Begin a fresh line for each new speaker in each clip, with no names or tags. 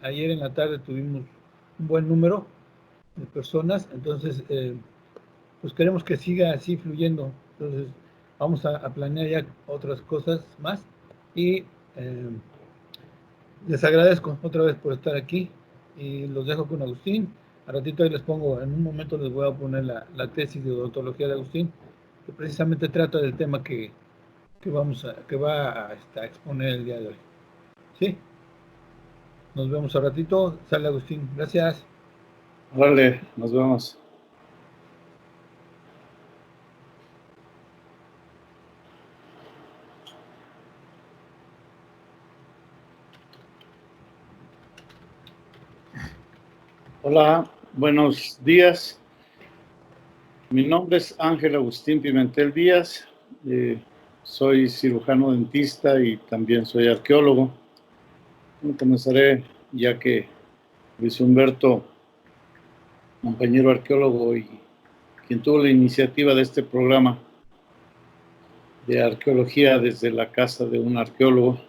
ayer en la tarde tuvimos un buen número de personas, entonces pues queremos que siga así fluyendo. Entonces vamos a planear ya otras cosas más y les agradezco otra vez por estar aquí y los dejo con Agustín. A ratito ahí les pongo, en un momento les voy a poner la tesis de odontología de Agustín, que precisamente trata del tema que va a exponer el día de hoy. ¿Sí? Nos vemos a ratito. Sale Agustín. Gracias.
Órale, nos vemos. Hola, buenos días. Mi nombre es Ángel Agustín Pimentel Díaz. Soy cirujano dentista y también soy arqueólogo. Comenzaré ya que Luis Humberto, compañero arqueólogo y quien tuvo la iniciativa de este programa de arqueología desde la casa de un arqueólogo,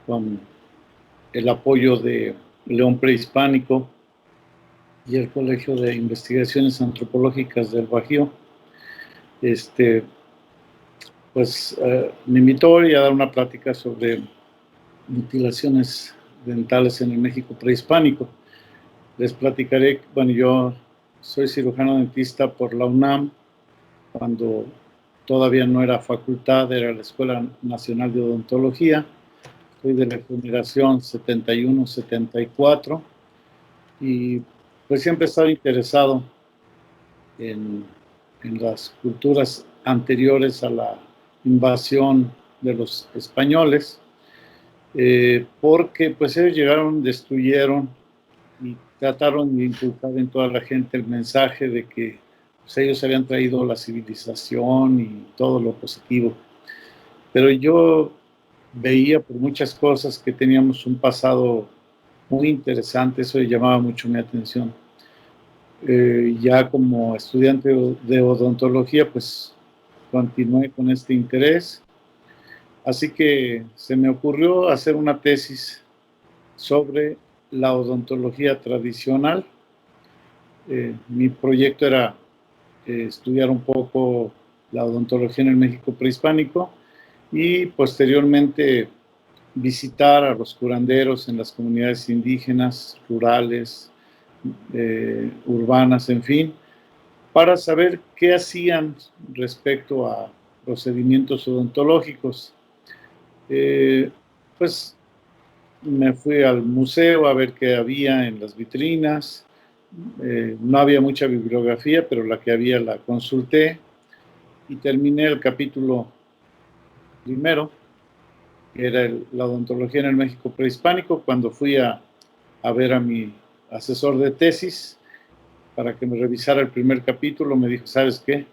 con el apoyo de León Prehispánico y el Colegio de Investigaciones Antropológicas del Bajío, pues me invitó a dar una plática sobre mutilaciones dentales en el México prehispánico. Les platicaré, bueno, yo soy cirujano dentista por la UNAM, cuando todavía no era facultad, era la Escuela Nacional de Odontología. Soy de la generación 71-74 y pues siempre he estado interesado en las culturas anteriores a la invasión de los españoles, porque pues ellos llegaron, destruyeron y trataron de inculcar en toda la gente el mensaje de que pues, ellos habían traído la civilización y todo lo positivo. Pero yo veía por muchas cosas que teníamos un pasado muy interesante, eso llamaba mucho mi atención. Ya como estudiante de odontología, pues continué con este interés. Así que se me ocurrió hacer una tesis sobre la odontología tradicional. Mi proyecto era estudiar un poco la odontología en el México prehispánico y posteriormente visitar a los curanderos en las comunidades indígenas, rurales, urbanas, en fin, para saber qué hacían respecto a procedimientos odontológicos. Pues me fui al museo a ver qué había en las vitrinas. No había mucha bibliografía, pero la que había la consulté y terminé el capítulo primero, que era la odontología en el México prehispánico, cuando fui a ver a mi asesor de tesis para que me revisara el primer capítulo. Me dijo, ¿sabes qué?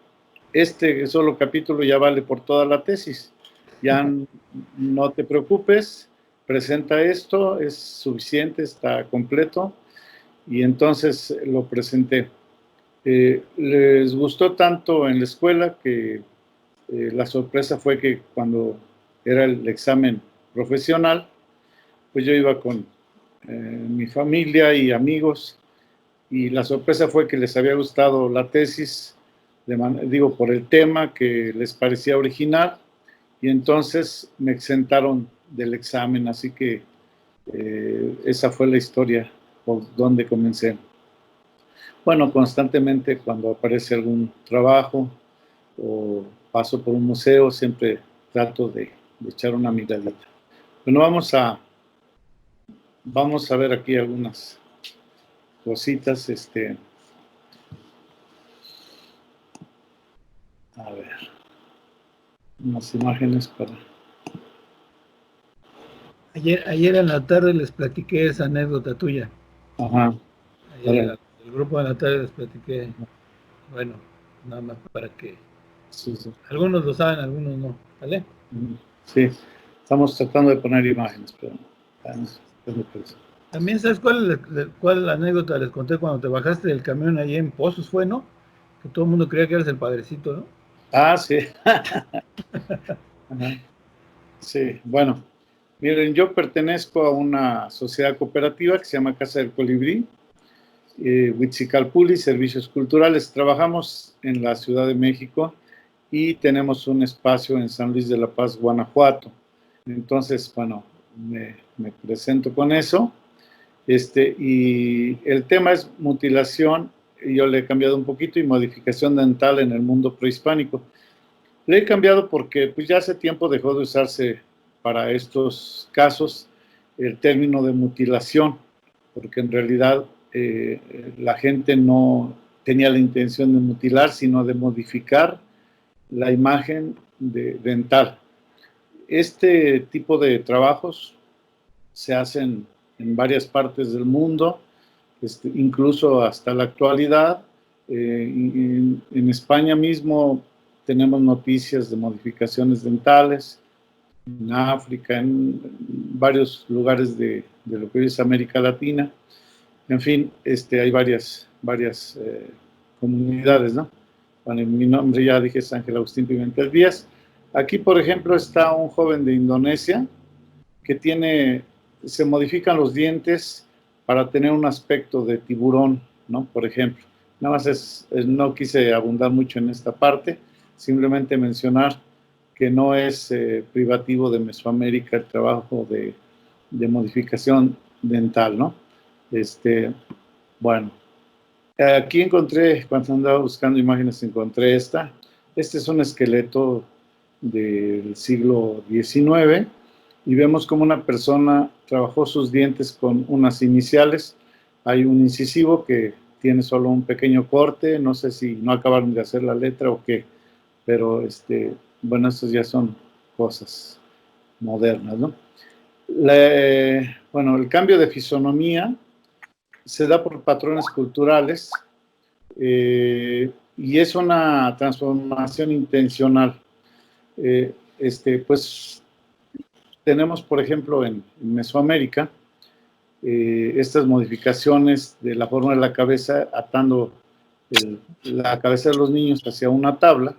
Este solo capítulo ya vale por toda la tesis. Ya no te preocupes, presenta esto, es suficiente, está completo. Y entonces lo presenté. Les gustó tanto en la escuela que la sorpresa fue que cuando era el examen profesional, pues yo iba con mi familia y amigos, y la sorpresa fue que les había gustado la tesis, por el tema que les parecía original, y entonces me exentaron del examen, así que esa fue la historia por donde comencé. Bueno, constantemente cuando aparece algún trabajo o paso por un museo, siempre trato de echar una miradita. Bueno, vamos a ver aquí algunas cositas. A ver, unas imágenes para...
Ayer en la tarde les platiqué esa anécdota tuya.
Ajá.
Ayer el grupo de la tarde les platiqué. Bueno, nada más para que...
Sí, sí.
Algunos lo saben, algunos no. ¿Vale?
Sí, estamos tratando de poner imágenes, pero...
También, ¿sabes cuál es la anécdota les conté cuando te bajaste del camión ahí en Pozos? Fue, ¿no? Que todo el mundo creía que eres el padrecito, ¿no?
Ah, sí. Sí, bueno, Miren, yo pertenezco a una sociedad cooperativa que se llama Casa del Colibrí, Huitzicalpuli, Servicios Culturales. Trabajamos en la Ciudad de México y tenemos un espacio en San Luis de la Paz, Guanajuato. Entonces, bueno, me presento con eso. Y el tema es mutilación, y yo le he cambiado un poquito, y modificación dental en el mundo prehispánico. Le he cambiado porque pues, ya hace tiempo dejó de usarse para estos casos el término de mutilación, porque en realidad la gente no tenía la intención de mutilar, sino de modificar la imagen dental. Este tipo de trabajos se hacen en varias partes del mundo, incluso hasta la actualidad. En España mismo tenemos noticias de modificaciones dentales, en África, en varios lugares de lo que es América Latina. En fin, hay varias comunidades, ¿no? Bueno, mi nombre ya dije es Ángel Agustín Pimentel Díaz. Aquí, por ejemplo, está un joven de Indonesia que se modifican los dientes para tener un aspecto de tiburón, ¿no? Por ejemplo. Nada más no quise abundar mucho en esta parte, simplemente mencionar que no es privativo de Mesoamérica el trabajo de modificación dental, ¿no? Bueno, aquí encontré, cuando andaba buscando imágenes, encontré esta. Este es un esqueleto del siglo XIX y vemos como una persona trabajó sus dientes con unas iniciales. Hay un incisivo que tiene solo un pequeño corte, no sé si no acabaron de hacer la letra o qué, pero bueno, estos ya son cosas modernas, ¿no? Bueno, el cambio de fisonomía se da por patrones culturales y es una transformación intencional. Pues tenemos, por ejemplo, en Mesoamérica, estas modificaciones de la forma de la cabeza, atando la cabeza de los niños hacia una tabla,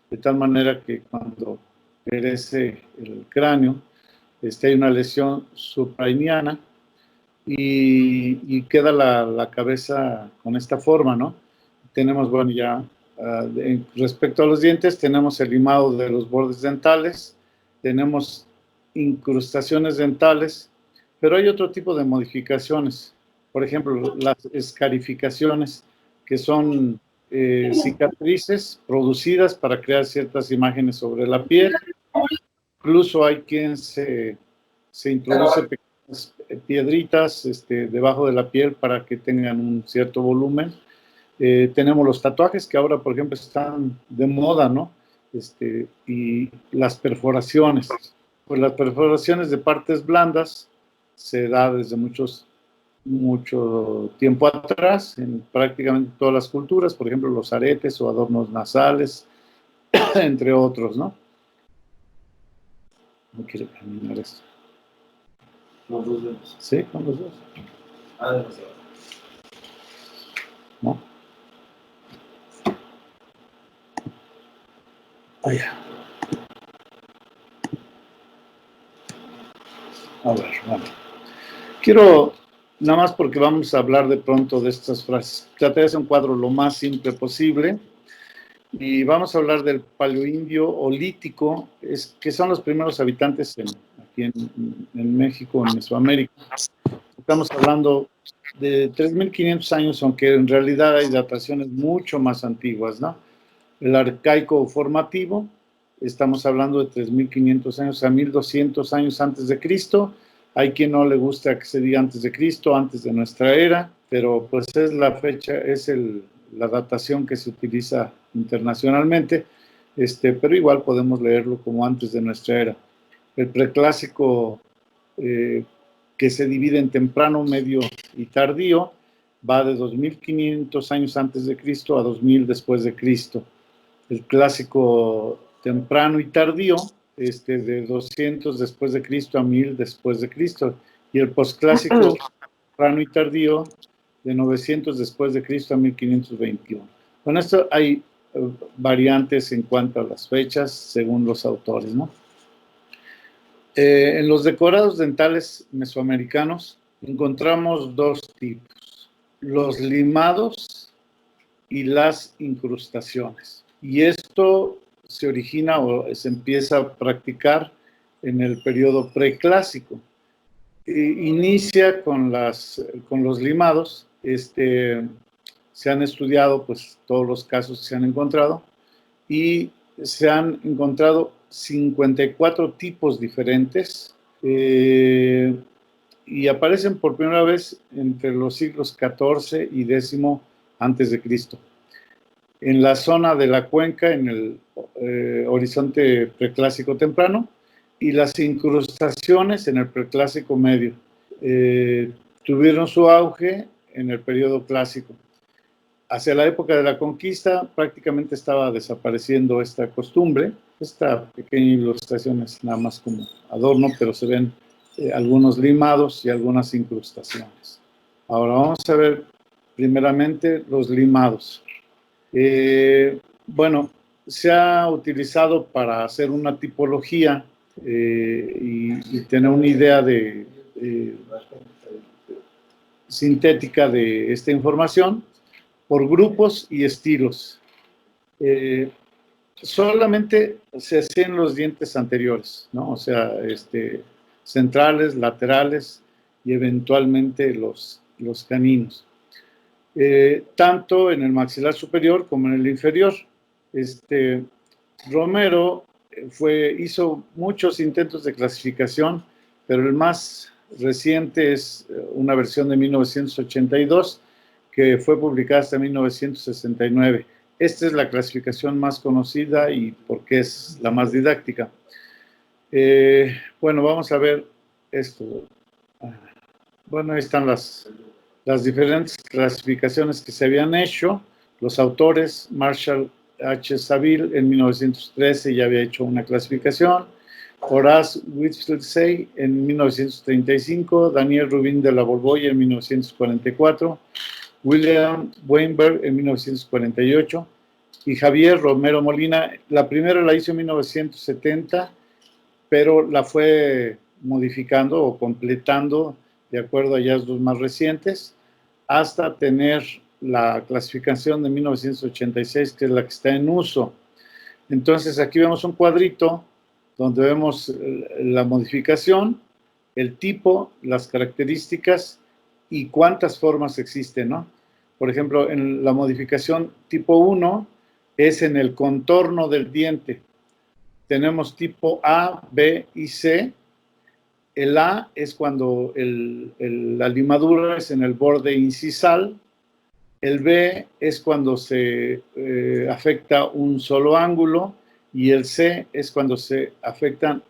de tal manera que cuando perece el cráneo, hay una lesión suprainiana y queda la cabeza con esta forma, ¿no? Tenemos, bueno, ya respecto a los dientes, tenemos el limado de los bordes dentales, tenemos incrustaciones dentales, pero hay otro tipo de modificaciones. Por ejemplo, las escarificaciones, que son cicatrices producidas para crear ciertas imágenes sobre la piel. Incluso hay quien se introduce pequeñas piedritas debajo de la piel para que tengan un cierto volumen. Tenemos los tatuajes que ahora, por ejemplo, están de moda, ¿no? Y las perforaciones. Pues las perforaciones de partes blandas se da desde mucho tiempo atrás, en prácticamente todas las culturas, por ejemplo, los aretes o adornos nasales, entre otros, ¿no? No quiero caminar esto.
Con dos dedos.
Sí, con los dos.
Demasiado.
¿No? Vaya. A ver, bueno. Quiero, nada más porque vamos a hablar de pronto de estas frases, traté de hacer un cuadro lo más simple posible y vamos a hablar del paleoindio olítico, que son los primeros habitantes aquí en México, en Mesoamérica. Estamos hablando de 3.500 años, aunque en realidad hay dataciones mucho más antiguas, ¿no? El arcaico formativo, estamos hablando de 3.500 años a 1.200 años antes de Cristo. Hay quien no le gusta que se diga antes de Cristo, antes de nuestra era, pero pues es la fecha, es la datación que se utiliza internacionalmente, pero igual podemos leerlo como antes de nuestra era. El preclásico, que se divide en temprano, medio y tardío, va de 2.500 años antes de Cristo a 2.000 después de Cristo. El clásico temprano y tardío, de 200 después de Cristo a 1000 después de Cristo, y el posclásico temprano y tardío, de 900 después de Cristo a 1521. Con esto hay variantes en cuanto a las fechas, según los autores, ¿no? En los decorados dentales mesoamericanos encontramos dos tipos, los limados y las incrustaciones. Y esto se origina o se empieza a practicar en el periodo preclásico. Inicia con los limados. Se han estudiado pues todos los casos que se han encontrado y se han encontrado 54 tipos diferentes y aparecen por primera vez entre los siglos XIV y X antes de Cristo. En la zona de la cuenca, en el horizonte preclásico temprano, y las incrustaciones en el preclásico medio. Tuvieron su auge en el periodo clásico. Hacia la época de la conquista prácticamente estaba desapareciendo esta costumbre. Esta pequeña ilustración es nada más como adorno, pero se ven algunos limados y algunas incrustaciones. Ahora vamos a ver primeramente los limados. Bueno, se ha utilizado para hacer una tipología y tener una idea sintética de esta información por grupos y estilos. Solamente se hacen los dientes anteriores, ¿no? O sea, centrales, laterales y eventualmente los caninos. Tanto en el maxilar superior como en el inferior. Romero hizo muchos intentos de clasificación, pero el más reciente es una versión de 1982 que fue publicada hasta 1969. Esta es la clasificación más conocida y porque es la más didáctica. Bueno, vamos a ver esto. Bueno, ahí están las diferentes clasificaciones que se habían hecho. Los autores, Marshall H. Saville en 1913 ya había hecho una clasificación. Horace Whitfield en 1935, Daniel Rubin de la Borbolla en 1944, William Weinberg en 1948 y Javier Romero Molina. La primera la hizo en 1970, pero la fue modificando o completando de acuerdo a hallazgos más recientes, hasta tener la clasificación de 1986, que es la que está en uso. Entonces, aquí vemos un cuadrito donde vemos la modificación, el tipo, las características y cuántas formas existen, ¿no? Por ejemplo, en la modificación tipo 1 es en el contorno del diente. Tenemos tipo A, B y C. El A es cuando la limadura es en el borde incisal. El B es cuando se afecta un solo ángulo. Y el C es cuando se afectan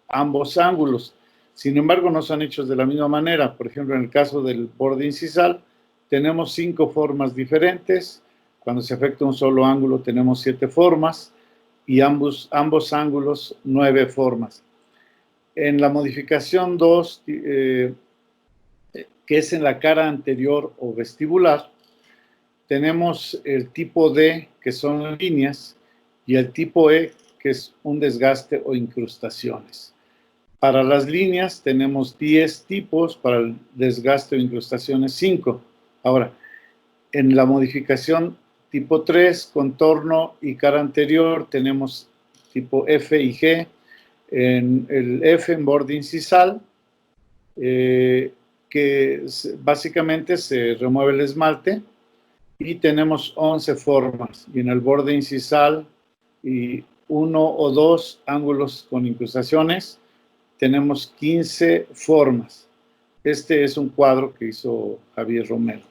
ambos ángulos. Sin embargo, no son hechos de la misma manera. Por ejemplo, en el caso del borde incisal, tenemos 5 formas diferentes. Cuando se afecta un solo ángulo, tenemos 7 formas. Y ambos ángulos, 9 formas. En la modificación 2, que es en la cara anterior o vestibular, tenemos el tipo D, que son líneas, y el tipo E, que es un desgaste o incrustaciones. Para las líneas tenemos 10 tipos, para el desgaste o incrustaciones 5. Ahora, en la modificación tipo 3, contorno y cara anterior, tenemos tipo F y G. En el F en borde incisal, que básicamente se remueve el esmalte, y tenemos 11 formas. Y en el borde incisal y 1 o 2 ángulos con incrustaciones, tenemos 15 formas. Este es un cuadro que hizo Javier Romero.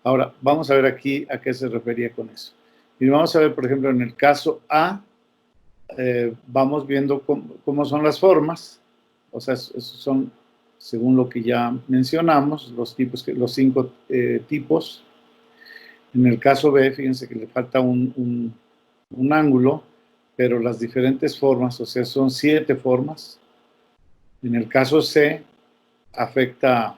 Ahora, vamos a ver aquí a qué se refería con eso. Y vamos a ver, por ejemplo, en el caso A, vamos viendo cómo son las formas. O sea, esos son, según lo que ya mencionamos, los 5 tipos. En el caso B, fíjense que le falta un ángulo, pero las diferentes formas, o sea, son 7 formas. En el caso C, afecta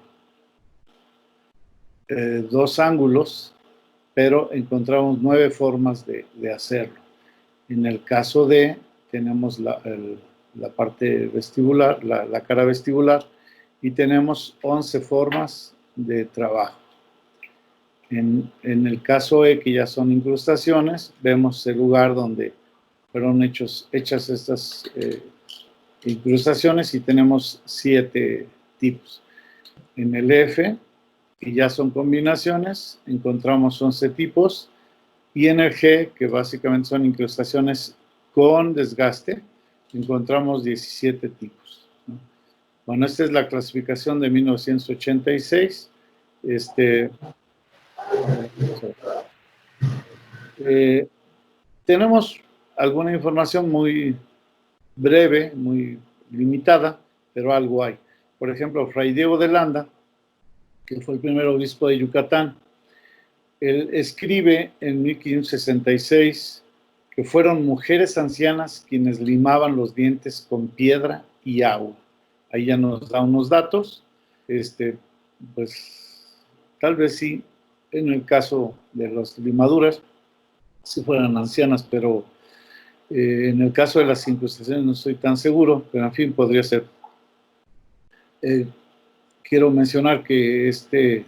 2 ángulos, pero encontramos 9 formas de hacerlo. En el caso D, tenemos la parte vestibular, la cara vestibular, y tenemos 11 formas de trabajo. En el caso E, que ya son incrustaciones, vemos el lugar donde fueron hechas estas incrustaciones y tenemos 7 tipos. En el F, que ya son combinaciones, encontramos 11 tipos, y en el G, que básicamente son incrustaciones con desgaste, encontramos 17 tipos, ¿no? Bueno, esta es la clasificación de 1986. Tenemos alguna información muy breve, muy limitada, pero algo hay. Por ejemplo, Fray Diego de Landa, que fue el primer obispo de Yucatán, él escribe en 1566 que fueron mujeres ancianas quienes limaban los dientes con piedra y agua. Ahí ya nos da unos datos. Pues tal vez sí, en el caso de las limaduras, si fueran ancianas, pero en el caso de las incrustaciones no estoy tan seguro, pero en fin, podría ser. Quiero mencionar que este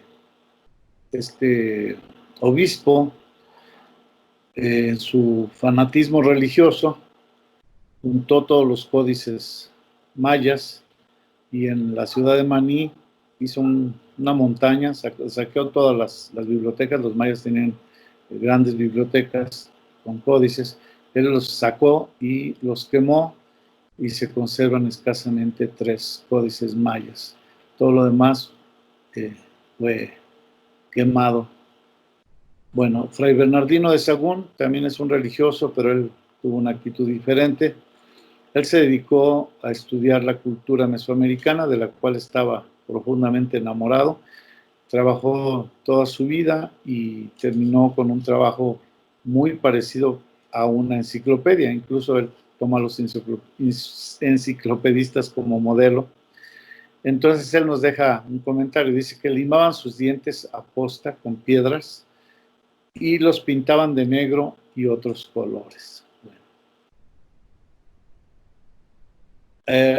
obispo, en su fanatismo religioso, juntó todos los códices mayas y en la ciudad de Maní hizo una montaña, saqueó todas las bibliotecas. Los mayas tenían grandes bibliotecas con códices. Él los sacó y los quemó y se conservan escasamente 3 códices mayas. Todo lo demás fue quemado. Bueno, Fray Bernardino de Sahagún también es un religioso, pero él tuvo una actitud diferente. Él se dedicó a estudiar la cultura mesoamericana, de la cual estaba profundamente enamorado. Trabajó toda su vida y terminó con un trabajo muy parecido a una enciclopedia. Incluso él toma a los enciclopedistas como modelo. Entonces él nos deja un comentario. Dice que limaban sus dientes a posta con piedras y los pintaban de negro y otros colores.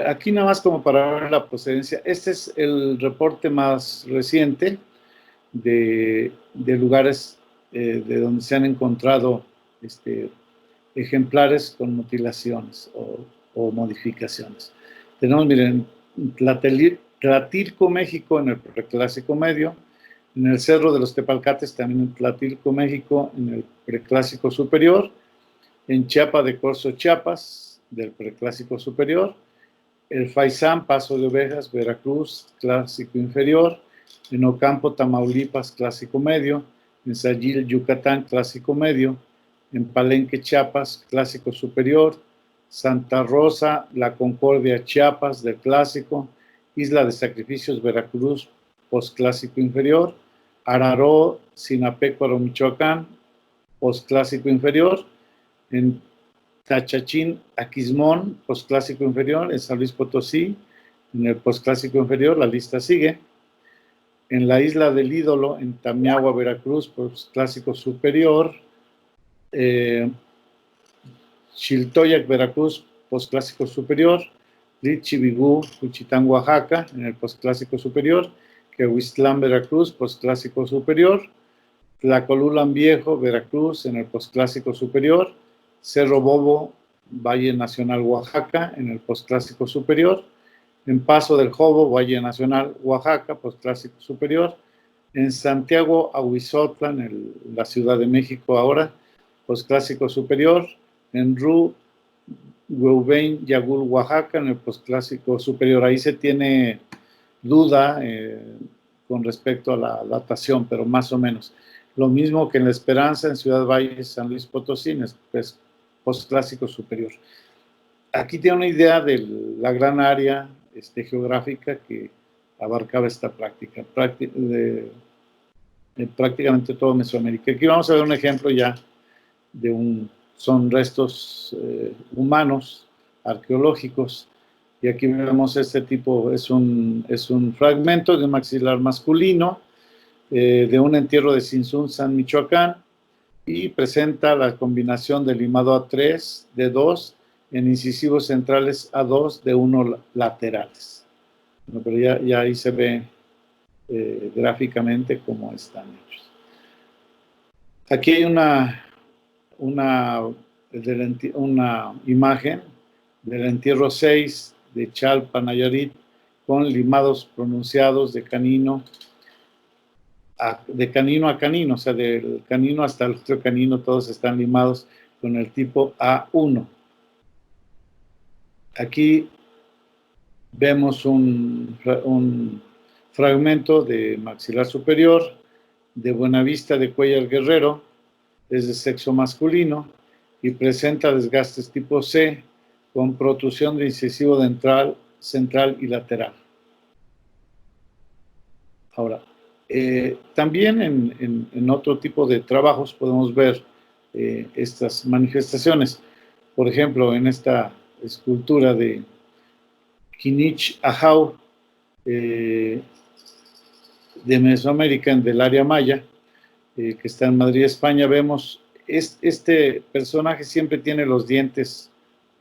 Aquí nada más como para ver la procedencia. Este es el reporte más reciente de lugares de donde se han encontrado ejemplares con mutilaciones o modificaciones. Tenemos, miren, Tlatilco, México, en el Preclásico Medio. En el Cerro de los Tepalcates, también en Tlatilco, México, en el Preclásico Superior. En Chiapa de Corzo, Chiapas, del Preclásico Superior. El Faisán, Paso de Ovejas, Veracruz, Clásico Inferior. En Ocampo, Tamaulipas, Clásico Medio. En Sayil, Yucatán, Clásico Medio. En Palenque, Chiapas, Clásico Superior. Santa Rosa, La Concordia, Chiapas, del Clásico. Isla de Sacrificios, Veracruz, Postclásico Inferior. Araró, Sinapecuaro, Michoacán, Postclásico Inferior. En Tachachín, Aquismón, Postclásico Inferior. En San Luis Potosí, en el Postclásico Inferior, la lista sigue. En la Isla del Ídolo, en Tamiagua, Veracruz, Postclásico Superior. Chiltoyac, Veracruz, Postclásico Superior. Lichibigú, Juchitán, Oaxaca, en el Postclásico Superior. Quehuistlán, Veracruz, Postclásico Superior. Tlacolulan Viejo, Veracruz, en el Postclásico Superior. Cerro Bobo, Valle Nacional, Oaxaca, en el Postclásico Superior. En Paso del Jobo, Valle Nacional, Oaxaca, Postclásico Superior. En Santiago, Ahuizotlan, en la Ciudad de México ahora, Postclásico Superior. En Ru, Huehubein, Yagul, Oaxaca, en el Postclásico Superior. Ahí se tiene duda con respecto a la datación, pero más o menos. Lo mismo que en La Esperanza, en Ciudad Valle, San Luis Potosí, pues, Postclásico Superior. Aquí tiene una idea de la gran área geográfica que abarcaba esta práctica, de prácticamente todo Mesoamérica. Aquí vamos a ver un ejemplo ya son restos humanos, arqueológicos, y aquí vemos este tipo, es un fragmento de un maxilar masculino, de un entierro de Sinsunzan, Michoacán, y presenta la combinación de limado A3 de 2 en incisivos centrales A2 de 1 laterales. Bueno, pero ya ahí se ve gráficamente cómo están hechos. Aquí hay una imagen del entierro 6 de Chalpa, Nayarit, con limados pronunciados de canino a canino, o sea, del canino hasta el otro canino, todos están limados con el tipo A1. Aquí vemos un fragmento de maxilar superior, de Buenavista de Cuéllar Guerrero, es de sexo masculino y presenta desgastes tipo C con protrusión de incisivo central y lateral. Ahora, también en otro tipo de trabajos podemos ver estas manifestaciones. Por ejemplo, en esta escultura de Kinich Ahau, de Mesoamérica, del área maya, que está en Madrid, España, vemos este personaje siempre tiene los dientes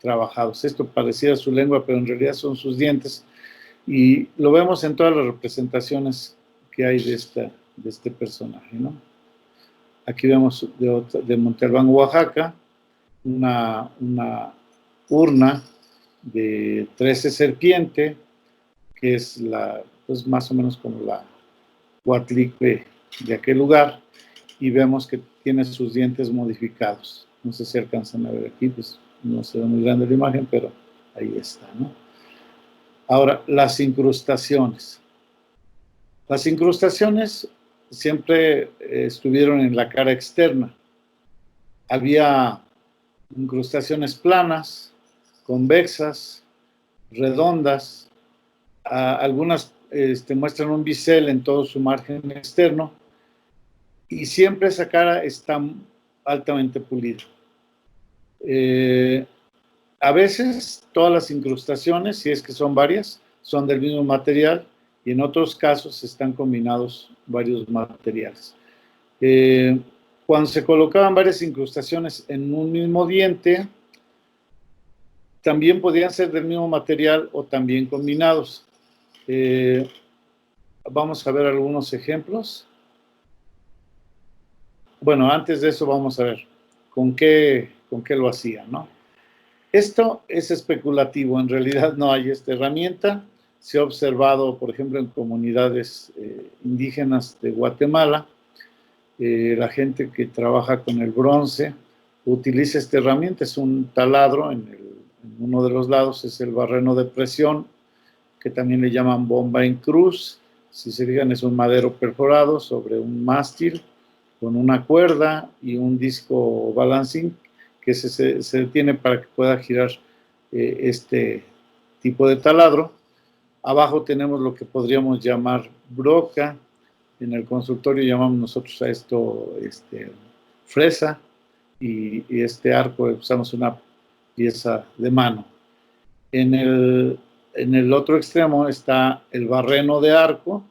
trabajados. Esto parecía su lengua, pero en realidad son sus dientes. Y lo vemos en todas las representaciones que hay de este personaje, ¿no? Aquí vemos de Monte Albán, Oaxaca, una urna de 13 serpiente, que es pues más o menos como la Huatlicue de aquel lugar, y vemos que tiene sus dientes modificados. No sé si alcanzan a ver aquí, pues no se ve muy grande la imagen, pero ahí está, ¿no? Ahora, las incrustaciones. Las incrustaciones siempre estuvieron en la cara externa. Había incrustaciones planas, convexas, redondas. Algunas muestran un bisel en todo su margen externo, y siempre esa cara está altamente pulida. A veces todas las incrustaciones, si es que son varias, son del mismo material, y en otros casos están combinados varios materiales. Cuando se colocaban varias incrustaciones en un mismo diente, también podían ser del mismo material o también combinados. Vamos a ver algunos ejemplos. Bueno, antes de eso vamos a ver con qué lo hacían, ¿no? Esto es especulativo, en realidad no hay esta herramienta. Se ha observado, por ejemplo, en comunidades indígenas de Guatemala, la gente que trabaja con el bronce utiliza esta herramienta. Es un taladro, en uno de los lados es el barreno de presión, que también le llaman bomba en cruz. Si se fijan, es un madero perforado sobre un mástil con una cuerda y un disco balancín que se detiene para que pueda girar este tipo de taladro. Abajo tenemos lo que podríamos llamar broca. En el consultorio llamamos nosotros a esto fresa, y este arco usamos una pieza de mano. En el otro extremo está el barreno de arco,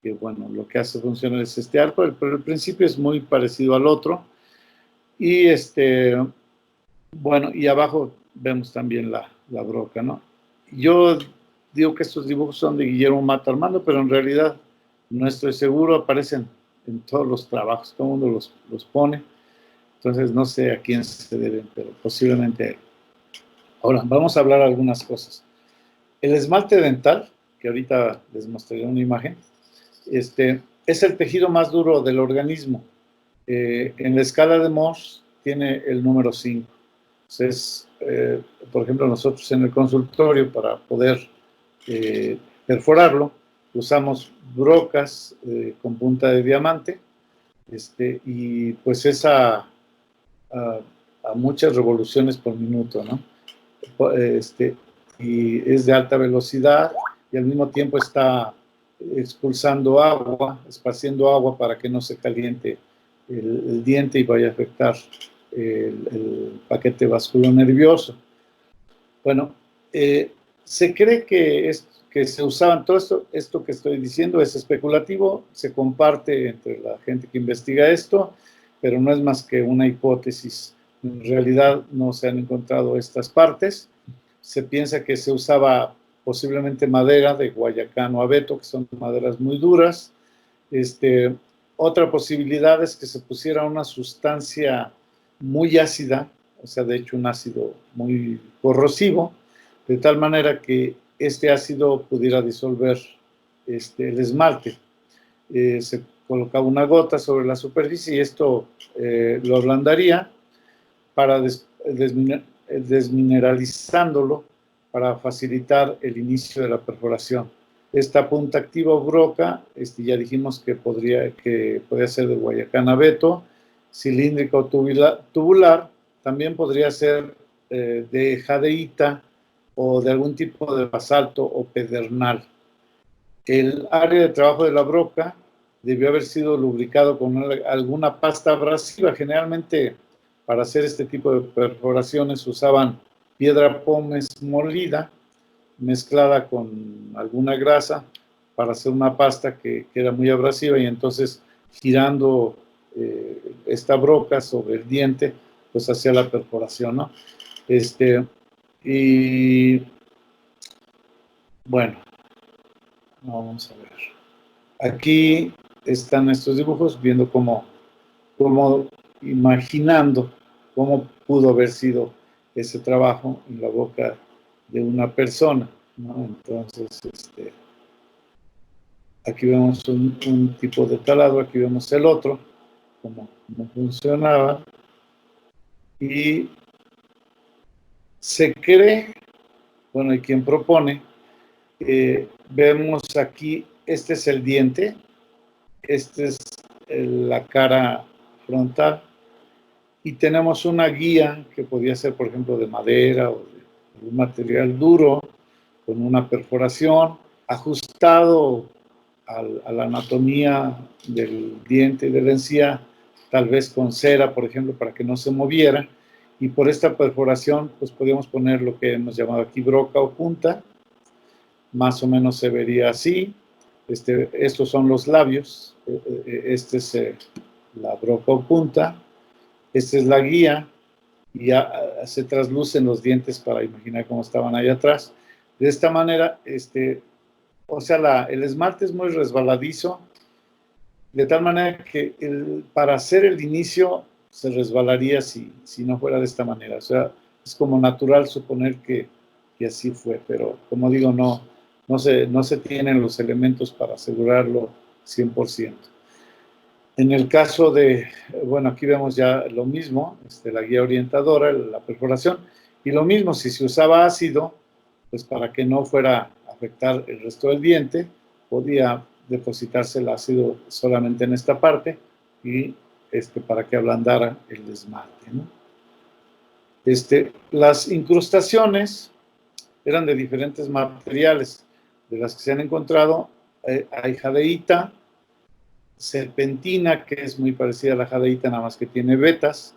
que bueno, lo que hace funcionar es este arco, pero el principio es muy parecido al otro. Y bueno, y abajo vemos también la broca, ¿no? Yo digo que estos dibujos son de Guillermo Mata Armando, pero en realidad no estoy seguro, aparecen en todos los trabajos, todo el mundo los pone. Entonces no sé a quién se deben, pero posiblemente a él. Ahora, vamos a hablar algunas cosas. El esmalte dental, que ahorita les mostraré una imagen, es el tejido más duro del organismo. En la escala de Mohs tiene el número 5. Entonces, por ejemplo, nosotros en el consultorio, para poder perforarlo, usamos brocas con punta de diamante, y pues es a muchas revoluciones por minuto, ¿no? Y es de alta velocidad, y al mismo tiempo está expulsando agua, esparciendo agua para que no se caliente el diente y vaya a afectar el paquete vasculonervioso. Bueno, se cree que se usaban, todo esto que estoy diciendo es especulativo, se comparte entre la gente que investiga esto, pero no es más que una hipótesis En realidad no se han encontrado estas partes. Se piensa que se usaba posiblemente madera de guayacán o abeto, que son maderas muy duras. Otra posibilidad es que se pusiera una sustancia muy ácida, o sea, de hecho un ácido muy corrosivo, de tal manera que este ácido pudiera disolver el esmalte. Se colocaba una gota sobre la superficie y esto lo ablandaría para desmineralizándolo para facilitar el inicio de la perforación. Esta punta activa o broca, ya dijimos que podría ser de guayacán abeto, cilíndrica o tubular, también podría ser de jadeíta o de algún tipo de basalto o pedernal. El área de trabajo de la broca debió haber sido lubricado con alguna pasta abrasiva. Generalmente, para hacer este tipo de perforaciones usaban piedra pómez molida mezclada con alguna grasa para hacer una pasta que era muy abrasiva, y entonces girando esta broca sobre el diente, pues hacía la perforación, ¿no? Y bueno, vamos a ver. Aquí están estos dibujos, viendo cómo imaginando cómo pudo haber sido ese trabajo en la boca de una persona, ¿no? Entonces, aquí vemos un tipo de taladro, aquí vemos el otro, cómo funcionaba, y se cree, bueno, y quien propone, vemos aquí, este es el diente, este es la cara frontal, y tenemos una guía que podía ser, por ejemplo, de madera o de un material duro, con una perforación, ajustado a la anatomía del diente y de la encía, tal vez con cera, por ejemplo, para que no se moviera, y por esta perforación, pues podíamos poner lo que hemos llamado aquí broca o punta, más o menos se vería así. Estos son los labios, este es la broca o punta, esta es la guía, y ya se traslucen los dientes para imaginar cómo estaban ahí atrás. De esta manera, o sea, el esmalte es muy resbaladizo, de tal manera que para hacer el inicio se resbalaría si no fuera de esta manera. O sea, es como natural suponer que así fue, pero como digo, no se tienen los elementos para asegurarlo 100%. En el caso de, bueno, aquí vemos ya lo mismo, la guía orientadora, la perforación, y lo mismo, si se usaba ácido, pues para que no fuera a afectar el resto del diente, podía depositarse el ácido solamente en esta parte, y para que ablandara el esmalte, ¿no? Las incrustaciones eran de diferentes materiales. De las que se han encontrado, hay jadeíta, serpentina, que es muy parecida a la jadeíta, nada más que tiene vetas.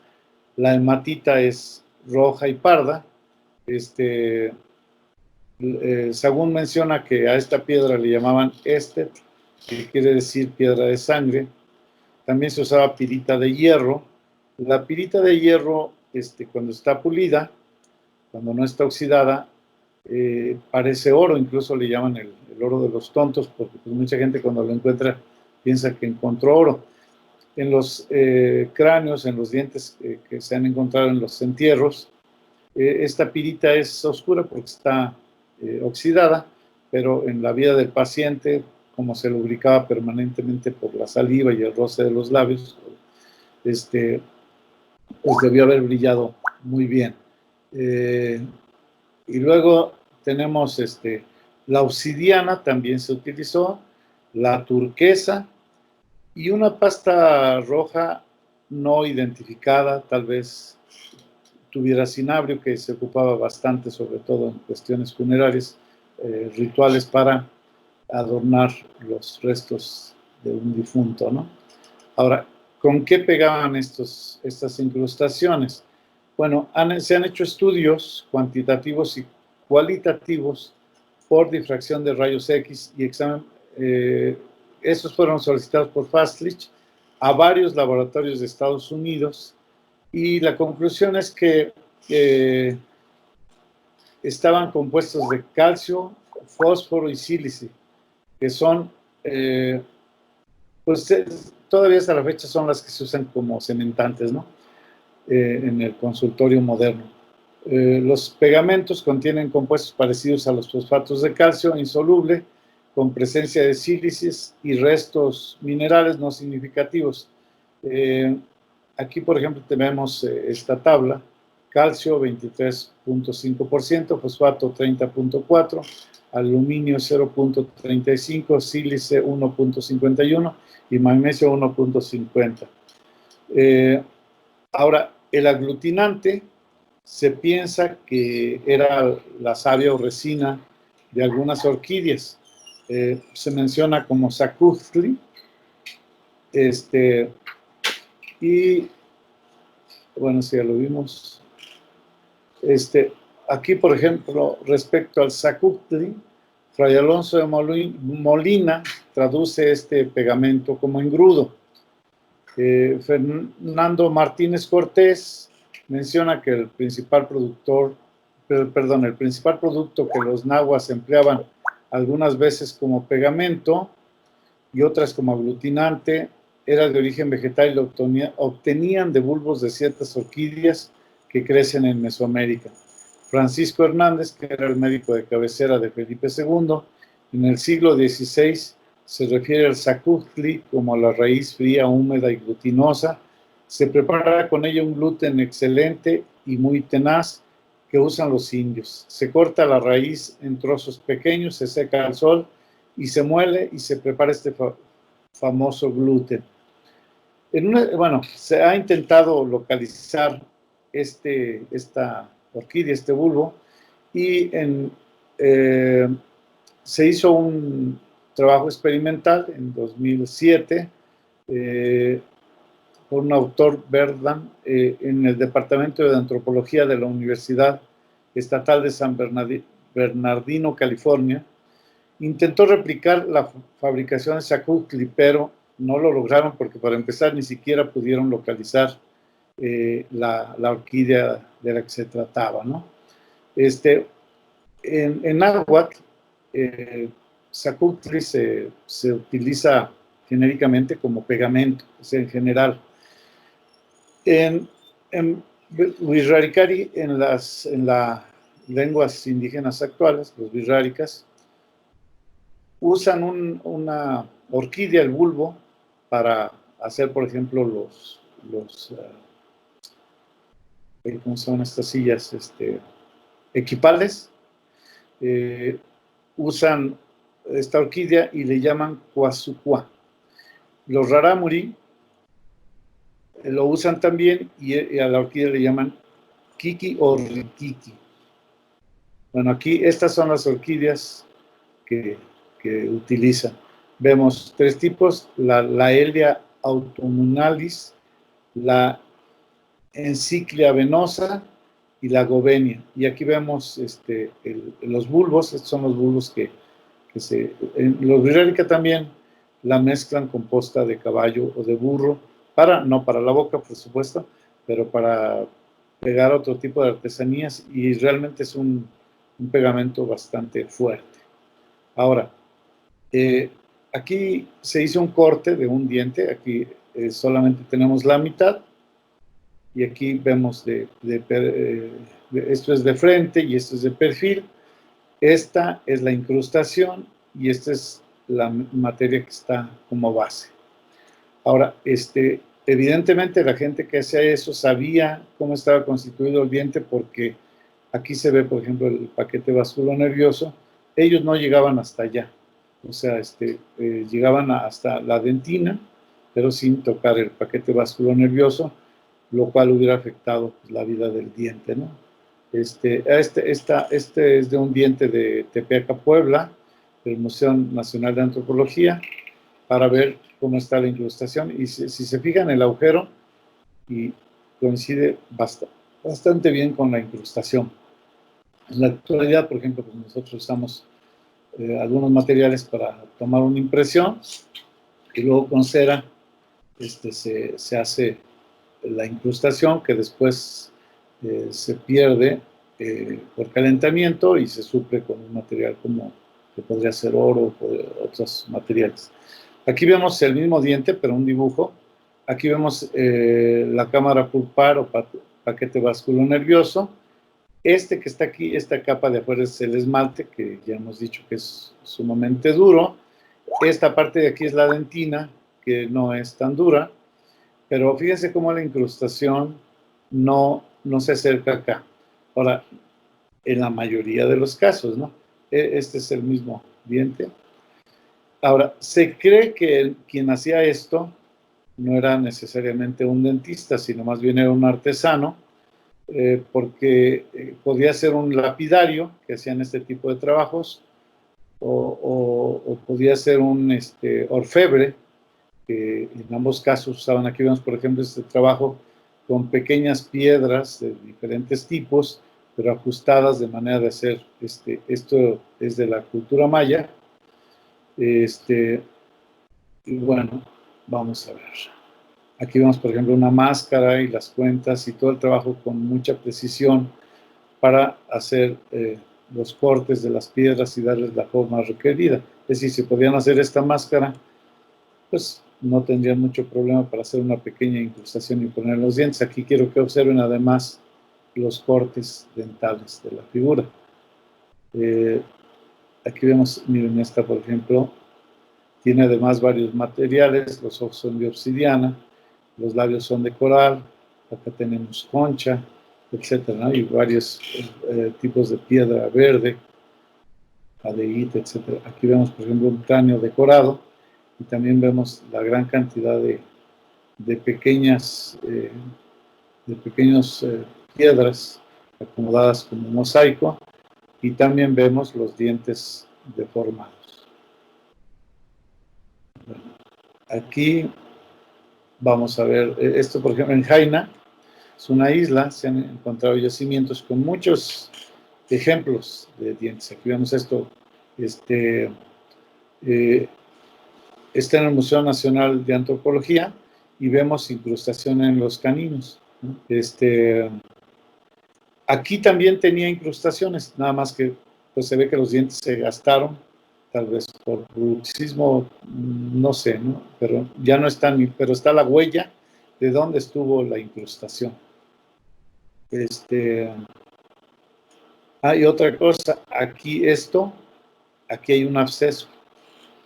La hematita es roja y parda. Sagún menciona que a esta piedra le llamaban estet, que quiere decir piedra de sangre. También se usaba pirita de hierro. La pirita de hierro, cuando está pulida, cuando no está oxidada, parece oro, incluso le llaman el oro de los tontos, porque pues, mucha gente cuando lo encuentra piensa que encontró oro. En los cráneos, en los dientes que se han encontrado en los entierros, esta pirita es oscura porque está oxidada, pero en la vida del paciente, como se lubricaba permanentemente por la saliva y el roce de los labios, pues debió haber brillado muy bien. Y luego tenemos la obsidiana, también se utilizó, la turquesa y una pasta roja no identificada, tal vez tuviera cinabrio, que se ocupaba bastante, sobre todo en cuestiones funerarias, rituales para adornar los restos de un difunto, ¿no? Ahora, ¿con qué pegaban estas incrustaciones? Bueno, se han hecho estudios cuantitativos y cualitativos por difracción de rayos X y examen. Estos fueron solicitados por Fastlich a varios laboratorios de Estados Unidos Y la conclusión es que estaban compuestos de calcio, fósforo y sílice, que son, pues todavía hasta la fecha son las que se usan como cementantes, ¿no? En el consultorio moderno. Los pegamentos contienen compuestos parecidos a los fosfatos de calcio insoluble, con presencia de sílices y restos minerales no significativos. Aquí, por ejemplo, tenemos esta tabla: calcio 23.5%, fosfato 30.4%, aluminio 0.35%, sílice 1.51% y magnesio 1.50%. Ahora, el aglutinante se piensa que era la savia o resina de algunas orquídeas. Se menciona como Sacuhtli. Y, bueno, si ya lo vimos. Aquí, por ejemplo, respecto al Sacuhtli, Fray Alonso de Molina traduce este pegamento como engrudo. Fernando Martínez Cortés menciona que el principal producto que los nahuas empleaban algunas veces como pegamento y otras como aglutinante era de origen vegetal y lo obtenían de bulbos de ciertas orquídeas que crecen en Mesoamérica. Francisco Hernández, que era el médico de cabecera de Felipe II, en el siglo XVI se refiere al Sacuhtli como a la raíz fría, húmeda y glutinosa. Se prepara con ella un gluten excelente y muy tenaz que usan los indios. Se corta la raíz en trozos pequeños, se seca al sol y se muele y se prepara este famoso gluten. Bueno, se ha intentado localizar esta orquídea, este bulbo, y se hizo un trabajo experimental en 2007 por un autor, Berdan, en el Departamento de Antropología de la Universidad Estatal de San Bernardino, California. Intentó replicar la fabricación de Sacuhtli, pero no lo lograron porque, para empezar, ni siquiera pudieron localizar la orquídea de la que se trataba, ¿no? En náhuatl, Sacuhtli se utiliza genéricamente como pegamento, o sea, en general. En Wixárikari, en las lenguas indígenas actuales, los wixárikas, usan una orquídea, el bulbo, para hacer, por ejemplo, ¿cómo se llaman estas sillas? Equipales. Usan esta orquídea y le llaman cuazucuá. Los rarámuri lo usan también y a la orquídea le llaman kiki o rikiki. Bueno, aquí estas son las orquídeas que utilizan. Vemos tres tipos: la Laelia autumnalis, la Encyclia venosa y la Govenia. Y aquí vemos los bulbos. Estos son los bulbos que los Wixárika también la mezclan con posta de caballo o de burro, no para la boca, por supuesto, pero para pegar otro tipo de artesanías, y realmente es un pegamento bastante fuerte. Ahora, aquí se hizo un corte de un diente. Aquí solamente tenemos la mitad, y aquí vemos esto es de frente y esto es de perfil. Esta es la incrustación y esta es la materia que está como base. Ahora, evidentemente la gente que hacía eso sabía cómo estaba constituido el diente, porque aquí se ve, por ejemplo, el paquete vasculonervioso. Ellos no llegaban hasta allá, o sea, llegaban hasta la dentina, pero sin tocar el paquete vasculonervioso, lo cual hubiera afectado, pues, la vida del diente, ¿no? Este es de un diente de Tepeaca, Puebla, del Museo Nacional de Antropología, para ver cómo está la incrustación. Y si se fijan, el agujero y coincide bastante bien con la incrustación. En la actualidad, por ejemplo, pues nosotros usamos algunos materiales para tomar una impresión, y luego con cera se hace la incrustación que después se pierde por calentamiento y se suple con un material como que podría ser oro o otros materiales. Aquí vemos el mismo diente, pero un dibujo. Aquí vemos la cámara pulpar o paquete vasculonervioso. Este que está aquí, esta capa de afuera es el esmalte, que ya hemos dicho que es sumamente duro. Esta parte de aquí es la dentina, que no es tan dura, pero fíjense cómo la incrustación no se acerca acá. Ahora, en la mayoría de los casos, ¿no? Este es el mismo diente. Ahora, se cree que quien hacía esto no era necesariamente un dentista, sino más bien era un artesano, porque podía ser un lapidario que hacían este tipo de trabajos, o podía ser un orfebre, que en ambos casos usaban. Aquí vemos, por ejemplo, este trabajo con pequeñas piedras de diferentes tipos, pero ajustadas de manera de hacer, esto es de la cultura maya. Y bueno, vamos a ver. Aquí vemos, por ejemplo, una máscara y las cuentas y todo el trabajo con mucha precisión para hacer los cortes de las piedras y darles la forma requerida. Es decir, si podían hacer esta máscara, pues no tendrían mucho problema para hacer una pequeña incrustación y poner los dientes. Aquí quiero que observen además los cortes dentales de la figura. Aquí vemos, miren, esta por ejemplo, tiene además varios materiales. Los ojos son de obsidiana, los labios son de coral, acá tenemos concha, etcétera, ¿no? Y varios tipos de piedra verde, jadeíta, etcétera. Aquí vemos, por ejemplo, un cráneo decorado, y también vemos la gran cantidad de pequeñas piedras acomodadas como un mosaico, y también vemos los dientes deformados. Bueno, aquí vamos a ver esto, por ejemplo, en Jaina. Es una isla, se han encontrado yacimientos con muchos ejemplos de dientes. Aquí vemos esto, está en el Museo Nacional de Antropología, y vemos incrustación en los caninos, ¿no? Aquí también tenía incrustaciones, nada más que pues se ve que los dientes se gastaron, tal vez por bruxismo, no sé, ¿no? Pero ya no están, pero está la huella de dónde estuvo la incrustación. Y otra cosa, aquí hay un absceso,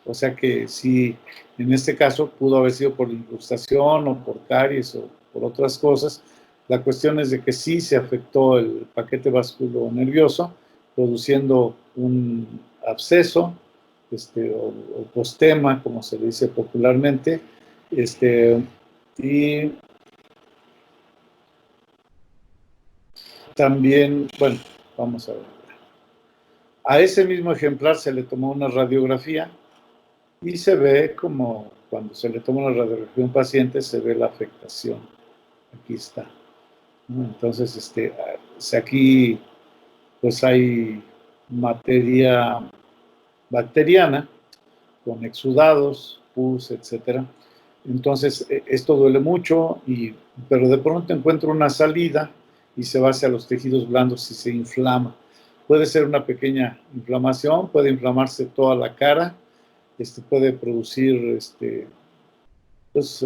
o sea que si en este caso pudo haber sido por incrustación o por caries o por otras cosas, la cuestión es de que sí se afectó el paquete vasculonervioso, produciendo un absceso, o postema, como se le dice popularmente, y también, bueno, vamos a ver. A ese mismo ejemplar se le tomó una radiografía, y se ve como cuando se le toma una radiografía a un paciente, se ve la afectación. Aquí está, ¿no? Entonces, aquí pues hay materia bacteriana con exudados, pus, etcétera. Entonces, esto duele mucho, pero de pronto encuentra una salida y se va hacia los tejidos blandos y se inflama. Puede ser una pequeña inflamación, puede inflamarse toda la cara, puede producir pues,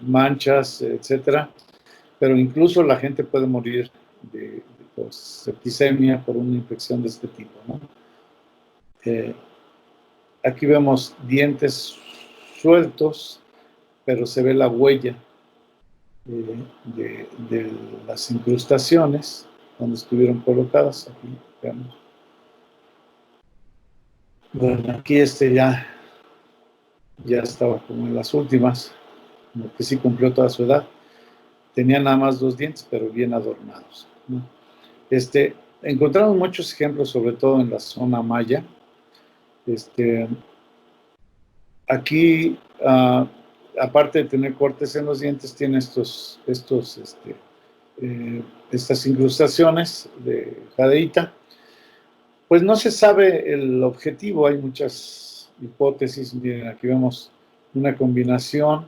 manchas, etcétera, pero incluso la gente puede morir de septicemia por una infección de este tipo, ¿no? Aquí vemos dientes sueltos, pero se ve la huella de las incrustaciones donde estuvieron colocadas. Aquí vemos. Bueno, aquí ya estaba como en las últimas, como que sí cumplió toda su edad. Tenía nada más 2 dientes, pero bien adornados, ¿no? Encontramos muchos ejemplos, sobre todo en la zona maya. Aquí, aparte de tener cortes en los dientes, tiene estas incrustaciones de jadeíta. Pues no se sabe el objetivo, hay muchas hipótesis. Miren, aquí vemos una combinación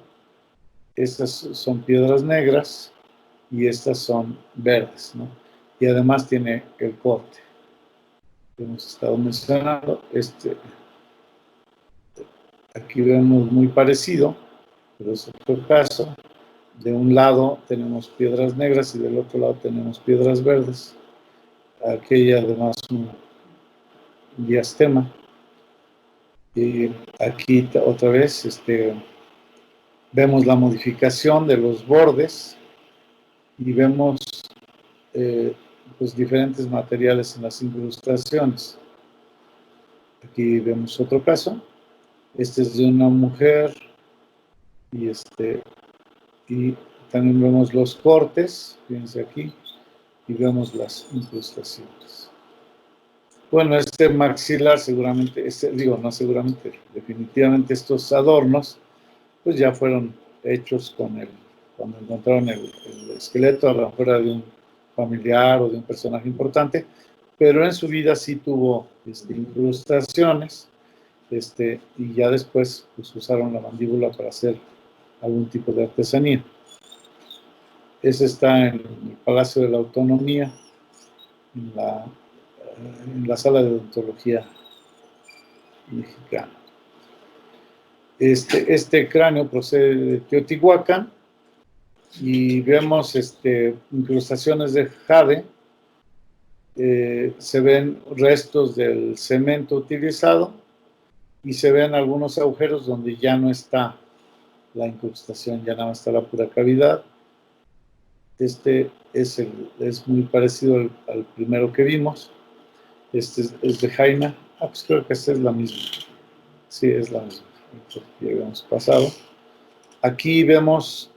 estas son piedras negras y estas son verdes, ¿no? Y además tiene el corte que hemos estado mencionando. Aquí vemos muy parecido, pero es otro caso. De un lado tenemos piedras negras y del otro lado tenemos piedras verdes. Aquí hay además un diastema. Y aquí otra vez vemos la modificación de los bordes y vemos pues diferentes materiales en las incrustaciones. Aquí vemos otro caso. Este es de una mujer y y también vemos los cortes, fíjense aquí, y vemos las incrustaciones. Bueno, este maxilar seguramente, no seguramente, definitivamente estos adornos, pues ya fueron hechos cuando encontraron el esqueleto, a lo mejor era de un familiar o de un personaje importante, pero en su vida sí tuvo incrustaciones, y ya después pues, usaron la mandíbula para hacer algún tipo de artesanía. Ese está en el Palacio de la Autonomía, en la sala de odontología mexicana. Este cráneo procede de Teotihuacán y vemos incrustaciones de jade. Se ven restos del cemento utilizado y se ven algunos agujeros donde ya no está la incrustación, ya nada más está la pura cavidad. Es muy parecido al primero que vimos. Este es de Jaina. Pues creo que esta es la misma. Sí, es la misma. Ya habíamos pasado. Aquí vemos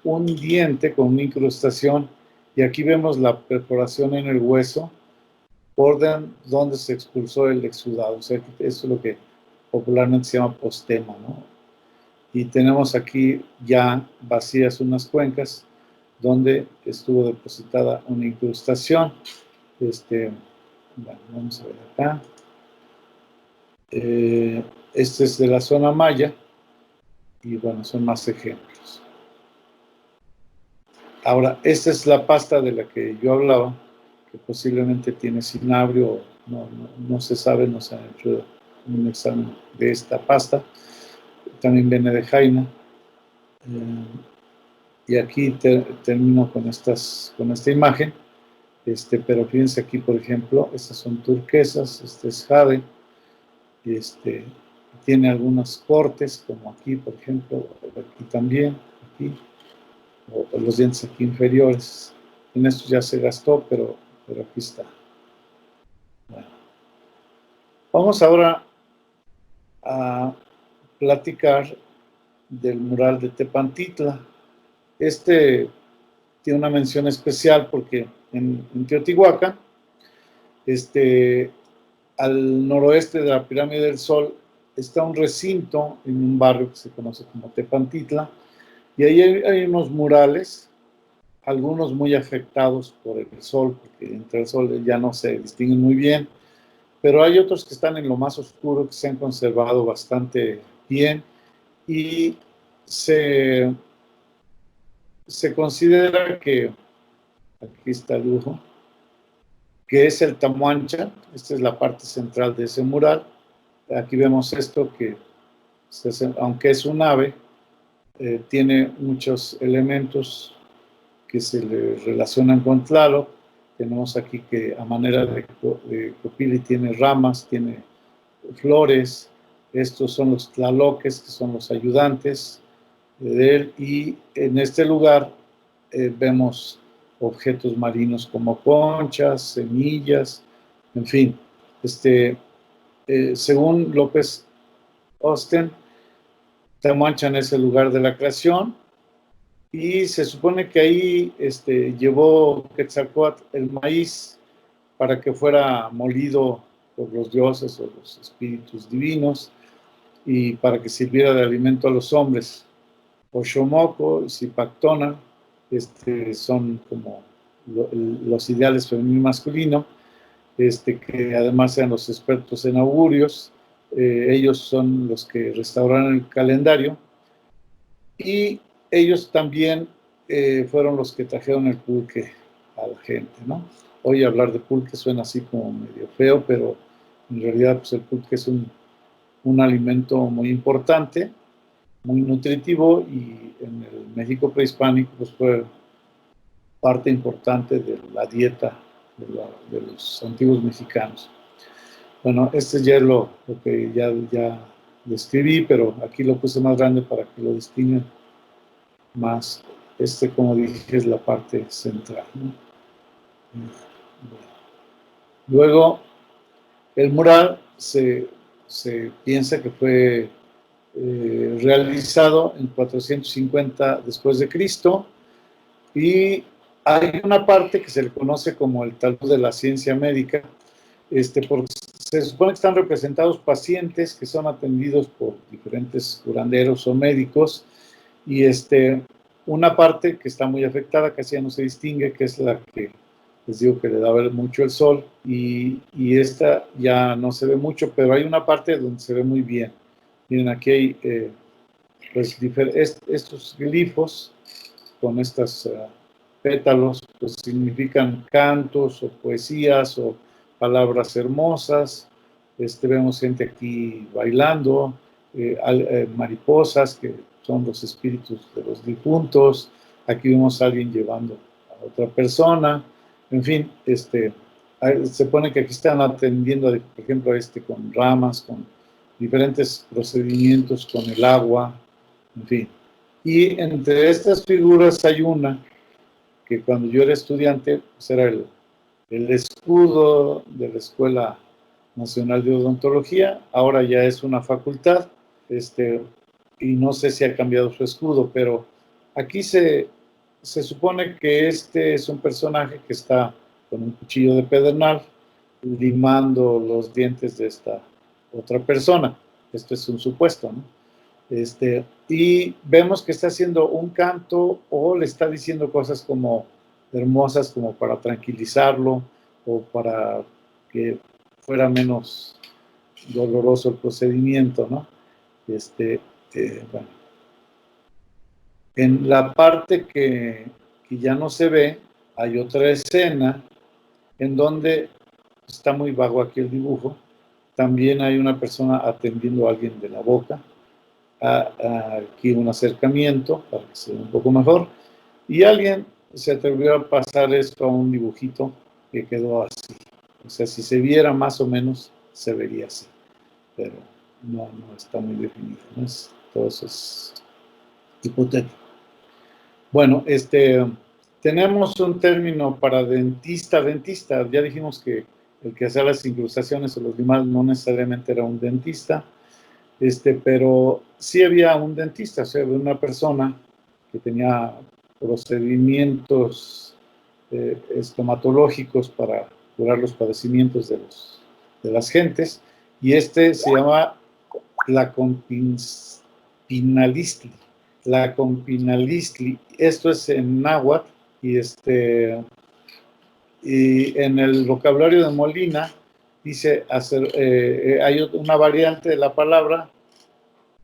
un diente con una incrustación y aquí vemos la perforación en el hueso por donde se expulsó el exudado. O sea, eso es lo que popularmente se llama postema, ¿no? Y tenemos aquí ya vacías unas cuencas donde estuvo depositada una incrustación. Bueno, vamos a ver acá. Este es de la zona maya y bueno, son más ejemplos. Ahora, esta es la pasta de la que yo hablaba, que posiblemente tiene cinabrio, no se sabe, no se ha hecho un examen de esta pasta. También viene de Jaina. Y aquí termino con esta imagen. Pero fíjense aquí, por ejemplo, estas son turquesas, este es jade, y tiene algunos cortes, como aquí, por ejemplo, aquí también, aquí, o los dientes aquí inferiores. En esto ya se gastó, pero aquí está. Bueno. Vamos ahora a platicar del mural de Tepantitla. Tiene una mención especial porque en Teotihuacán, al noroeste de la Pirámide del Sol, está un recinto en un barrio que se conoce como Tepantitla, y ahí hay unos murales, algunos muy afectados por el sol, porque entre el sol ya no se distinguen muy bien, pero hay otros que están en lo más oscuro, que se han conservado bastante bien, y se considera que, aquí está el dibujo, que es el Tamuancha. Esta es la parte central de ese mural. Aquí vemos esto que, aunque es un ave, tiene muchos elementos que se le relacionan con Tlaloc. Tenemos aquí que a manera de copili tiene ramas, tiene flores. Estos son los tlaloques, que son los ayudantes de él. Y en este lugar vemos objetos marinos como conchas, semillas, en fin. Según López Osten, Tamanchan es el lugar de la creación y se supone que ahí llevó Quetzalcóatl el maíz para que fuera molido por los dioses o los espíritus divinos y para que sirviera de alimento a los hombres. Oxomoco y Zipactona son como los ideales femenino y masculino, que además sean los expertos en augurios. Ellos son los que restauraron el calendario y ellos también fueron los que trajeron el pulque a la gente, ¿no? Hoy hablar de pulque suena así como medio feo, pero en realidad pues el pulque es un alimento muy importante, muy nutritivo, y en el México prehispánico pues fue parte importante de la dieta de los antiguos mexicanos. Bueno, este ya es lo que ya describí, pero aquí lo puse más grande para que lo distingan más. Como dije, es la parte central, ¿no? Luego, el mural se piensa que fue realizado en 450 después de Cristo, y hay una parte que se le conoce como el talud de la ciencia médica, porque se supone que están representados pacientes que son atendidos por diferentes curanderos o médicos, y una parte que está muy afectada, casi ya no se distingue, que es la que les digo que le da mucho el sol, y esta ya no se ve mucho, pero hay una parte donde se ve muy bien. Miren, aquí hay pues, estos glifos con estos pétalos, pues significan cantos o poesías o palabras hermosas. Vemos gente aquí bailando, mariposas que son los espíritus de los difuntos. Aquí vemos a alguien llevando a otra persona. En fin, se pone que aquí están atendiendo, por ejemplo, con ramas, con diferentes procedimientos, con el agua, en fin. Y entre estas figuras hay una que cuando yo era estudiante, pues era el escudo de la Escuela Nacional de Odontología. Ahora ya es una facultad, y no sé si ha cambiado su escudo, pero aquí se supone que es un personaje que está con un cuchillo de pedernal limando los dientes de esta otra persona. Esto es un supuesto, ¿no? Y vemos que está haciendo un canto o le está diciendo cosas como hermosas, como para tranquilizarlo o para que fuera menos doloroso el procedimiento, ¿no? Bueno. En la parte que ya no se ve, hay otra escena en donde está muy vago aquí el dibujo. También hay una persona atendiendo a alguien de la boca. Aquí un acercamiento para que se vea un poco mejor, y alguien se atrevió a pasar esto a un dibujito que quedó así. O sea, si se viera más o menos, se vería así, pero no está muy definido, ¿no? Todo eso es hipotético. Bueno, tenemos un término para dentista. Ya dijimos que el que hacía las incrustaciones o los limados no necesariamente era un dentista. Pero sí había un dentista, o sea, había una persona que tenía procedimientos estomatológicos para curar los padecimientos de las gentes, y se llama la compinalistli. La compinalistli, esto es en náhuatl, y en el vocabulario de Molina dice hay una variante de la palabra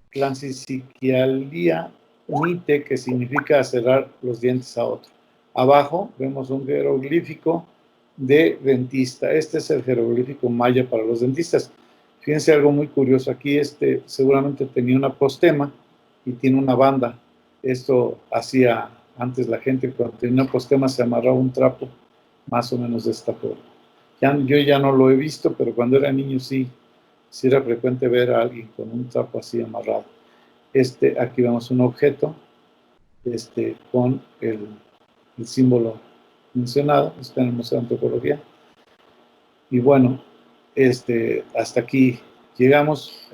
clansisiquialía unite, que significa cerrar los dientes a otro. Abajo vemos un jeroglífico de dentista. Este es el jeroglífico maya para los dentistas. Fíjense algo muy curioso aquí. Seguramente tenía una apostema y tiene una banda. Esto hacía antes la gente, cuando tenía una apostema se amarraba un trapo más o menos de esta forma. Yo ya no lo he visto, pero cuando era niño sí era frecuente ver a alguien con un trapo así amarrado. Aquí vemos un objeto con el símbolo mencionado, está en el Museo de Antropología. Y bueno, hasta aquí llegamos.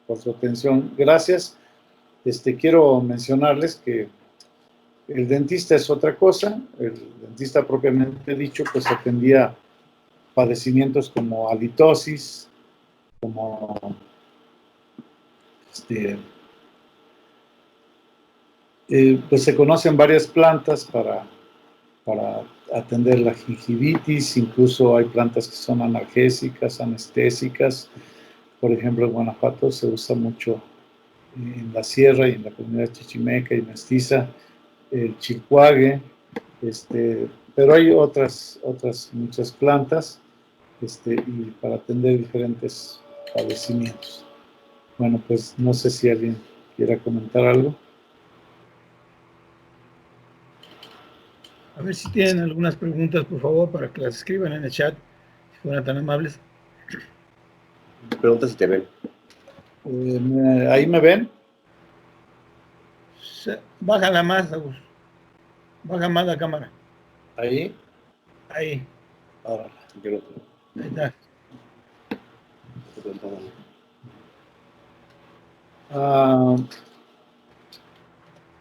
Por su atención, gracias. Quiero mencionarles que el dentista es otra cosa. El dentista propiamente dicho, pues atendía padecimientos como halitosis, como pues se conocen varias plantas para atender la gingivitis. Incluso hay plantas que son analgésicas, anestésicas. Por ejemplo, en Guanajuato se usa mucho en la sierra y en la comunidad chichimeca y mestiza, el chilcuague, pero hay otras muchas plantas, y para atender diferentes padecimientos. Bueno, pues no sé si alguien quiera comentar algo.
A ver si tienen algunas preguntas, por favor, para que las escriban en el chat, si fueran tan amables.
Pregunta si te ven.
¿Ahí me ven?
Bájala más, Agus. Baja más la cámara.
¿Ahí?
Ahí.
Ahora.
Yo no tengo.
Ahí está.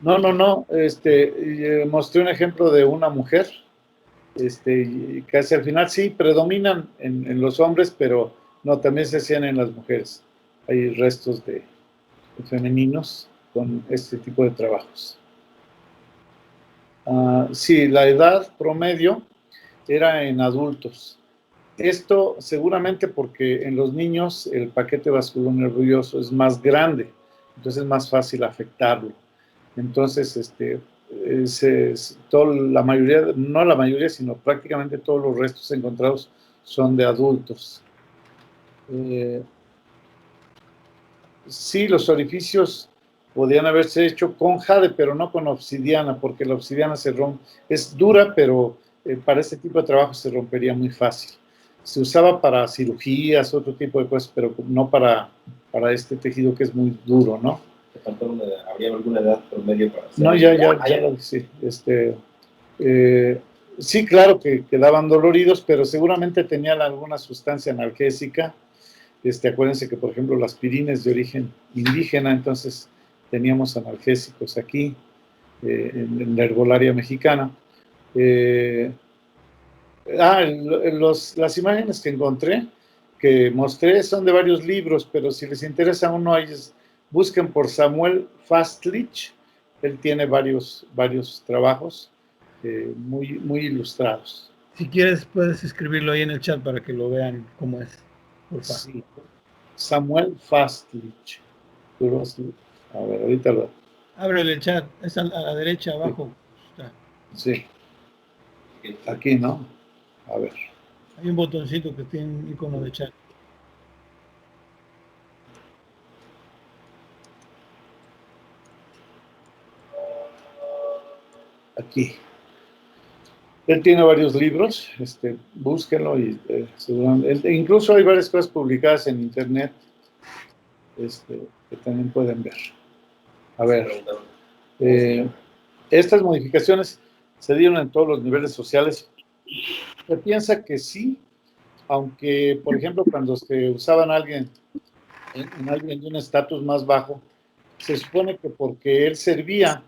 No. Mostré un ejemplo de una mujer, casi al final sí predominan en los hombres, pero no, también se hacían en las mujeres. Hay restos de femeninos con este tipo de trabajos. Sí, la edad promedio era en adultos. Esto seguramente porque en los niños el paquete vascular nervioso es más grande, entonces es más fácil afectarlo. Entonces, la mayoría, no la mayoría, sino prácticamente todos los restos encontrados son de adultos. Sí, los orificios podían haberse hecho con jade, pero no con obsidiana, porque la obsidiana se rompe, es dura, pero para este tipo de trabajo se rompería muy fácil. Se usaba para cirugías, otro tipo de cosas, pero no para este tejido que es muy duro, ¿no?
¿Habría alguna edad promedio para hacer?
No, ya lo sí. Sí, claro que quedaban doloridos, pero seguramente tenían alguna sustancia analgésica. Acuérdense que, por ejemplo, la aspirina es de origen indígena, entonces teníamos analgésicos aquí, en la herbolaria mexicana. Las imágenes que encontré, que mostré, son de varios libros, pero si les interesa uno, busquen por Samuel Fastlich. Él tiene varios trabajos muy ilustrados.
Si quieres, puedes escribirlo ahí en el chat para que lo vean cómo es. Por favor.
Sí. Samuel Fastlich. A ver, ahorita lo...
Ábrele el chat, es a la derecha, abajo.
Sí. Aquí, ¿no? A ver.
Hay un botoncito que tiene un icono de chat.
Aquí. Él tiene varios libros, búsquenlo y incluso hay varias cosas publicadas en internet que también pueden ver. A ver, estas modificaciones se dieron en todos los niveles sociales. Se piensa que sí, aunque, por ejemplo, cuando se usaban alguien de un estatus más bajo, se supone que porque él servía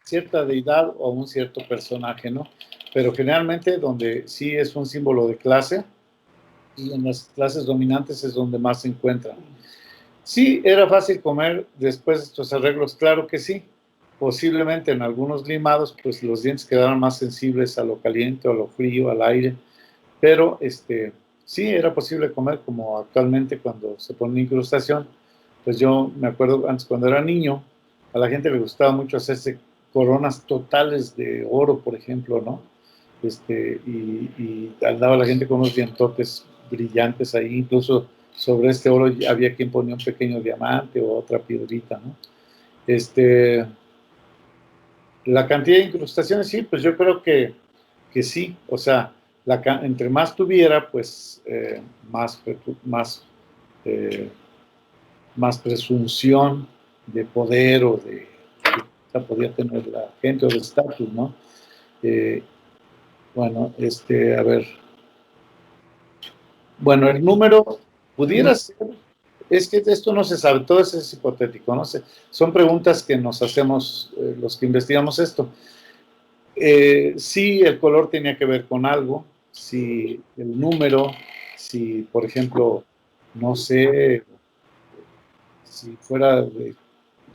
cierta deidad o a un cierto personaje, ¿no? Pero generalmente donde sí es un símbolo de clase, y en las clases dominantes es donde más se encuentran. Sí, era fácil comer después de estos arreglos, claro que sí. Posiblemente en algunos limados, pues los dientes quedaron más sensibles a lo caliente, a lo frío, al aire, pero sí era posible comer como actualmente cuando se pone incrustación. Pues yo me acuerdo antes cuando era niño, a la gente le gustaba mucho hacerse coronas totales de oro, por ejemplo, ¿no? Y andaba la gente con unos dientotes brillantes ahí, incluso sobre este oro había quien ponía un pequeño diamante o otra piedrita, ¿no? La cantidad de incrustaciones, sí, pues yo creo que sí, o sea, entre más tuviera, pues más presunción de poder o de que podía tener la gente o de estatus, ¿no? Bueno, a ver. Bueno, el número pudiera ser, es que esto no se sabe, todo eso es hipotético, no sé. Son preguntas que nos hacemos los que investigamos esto. Si el color tenía que ver con algo, si el número, si, por ejemplo, no sé, si fuera de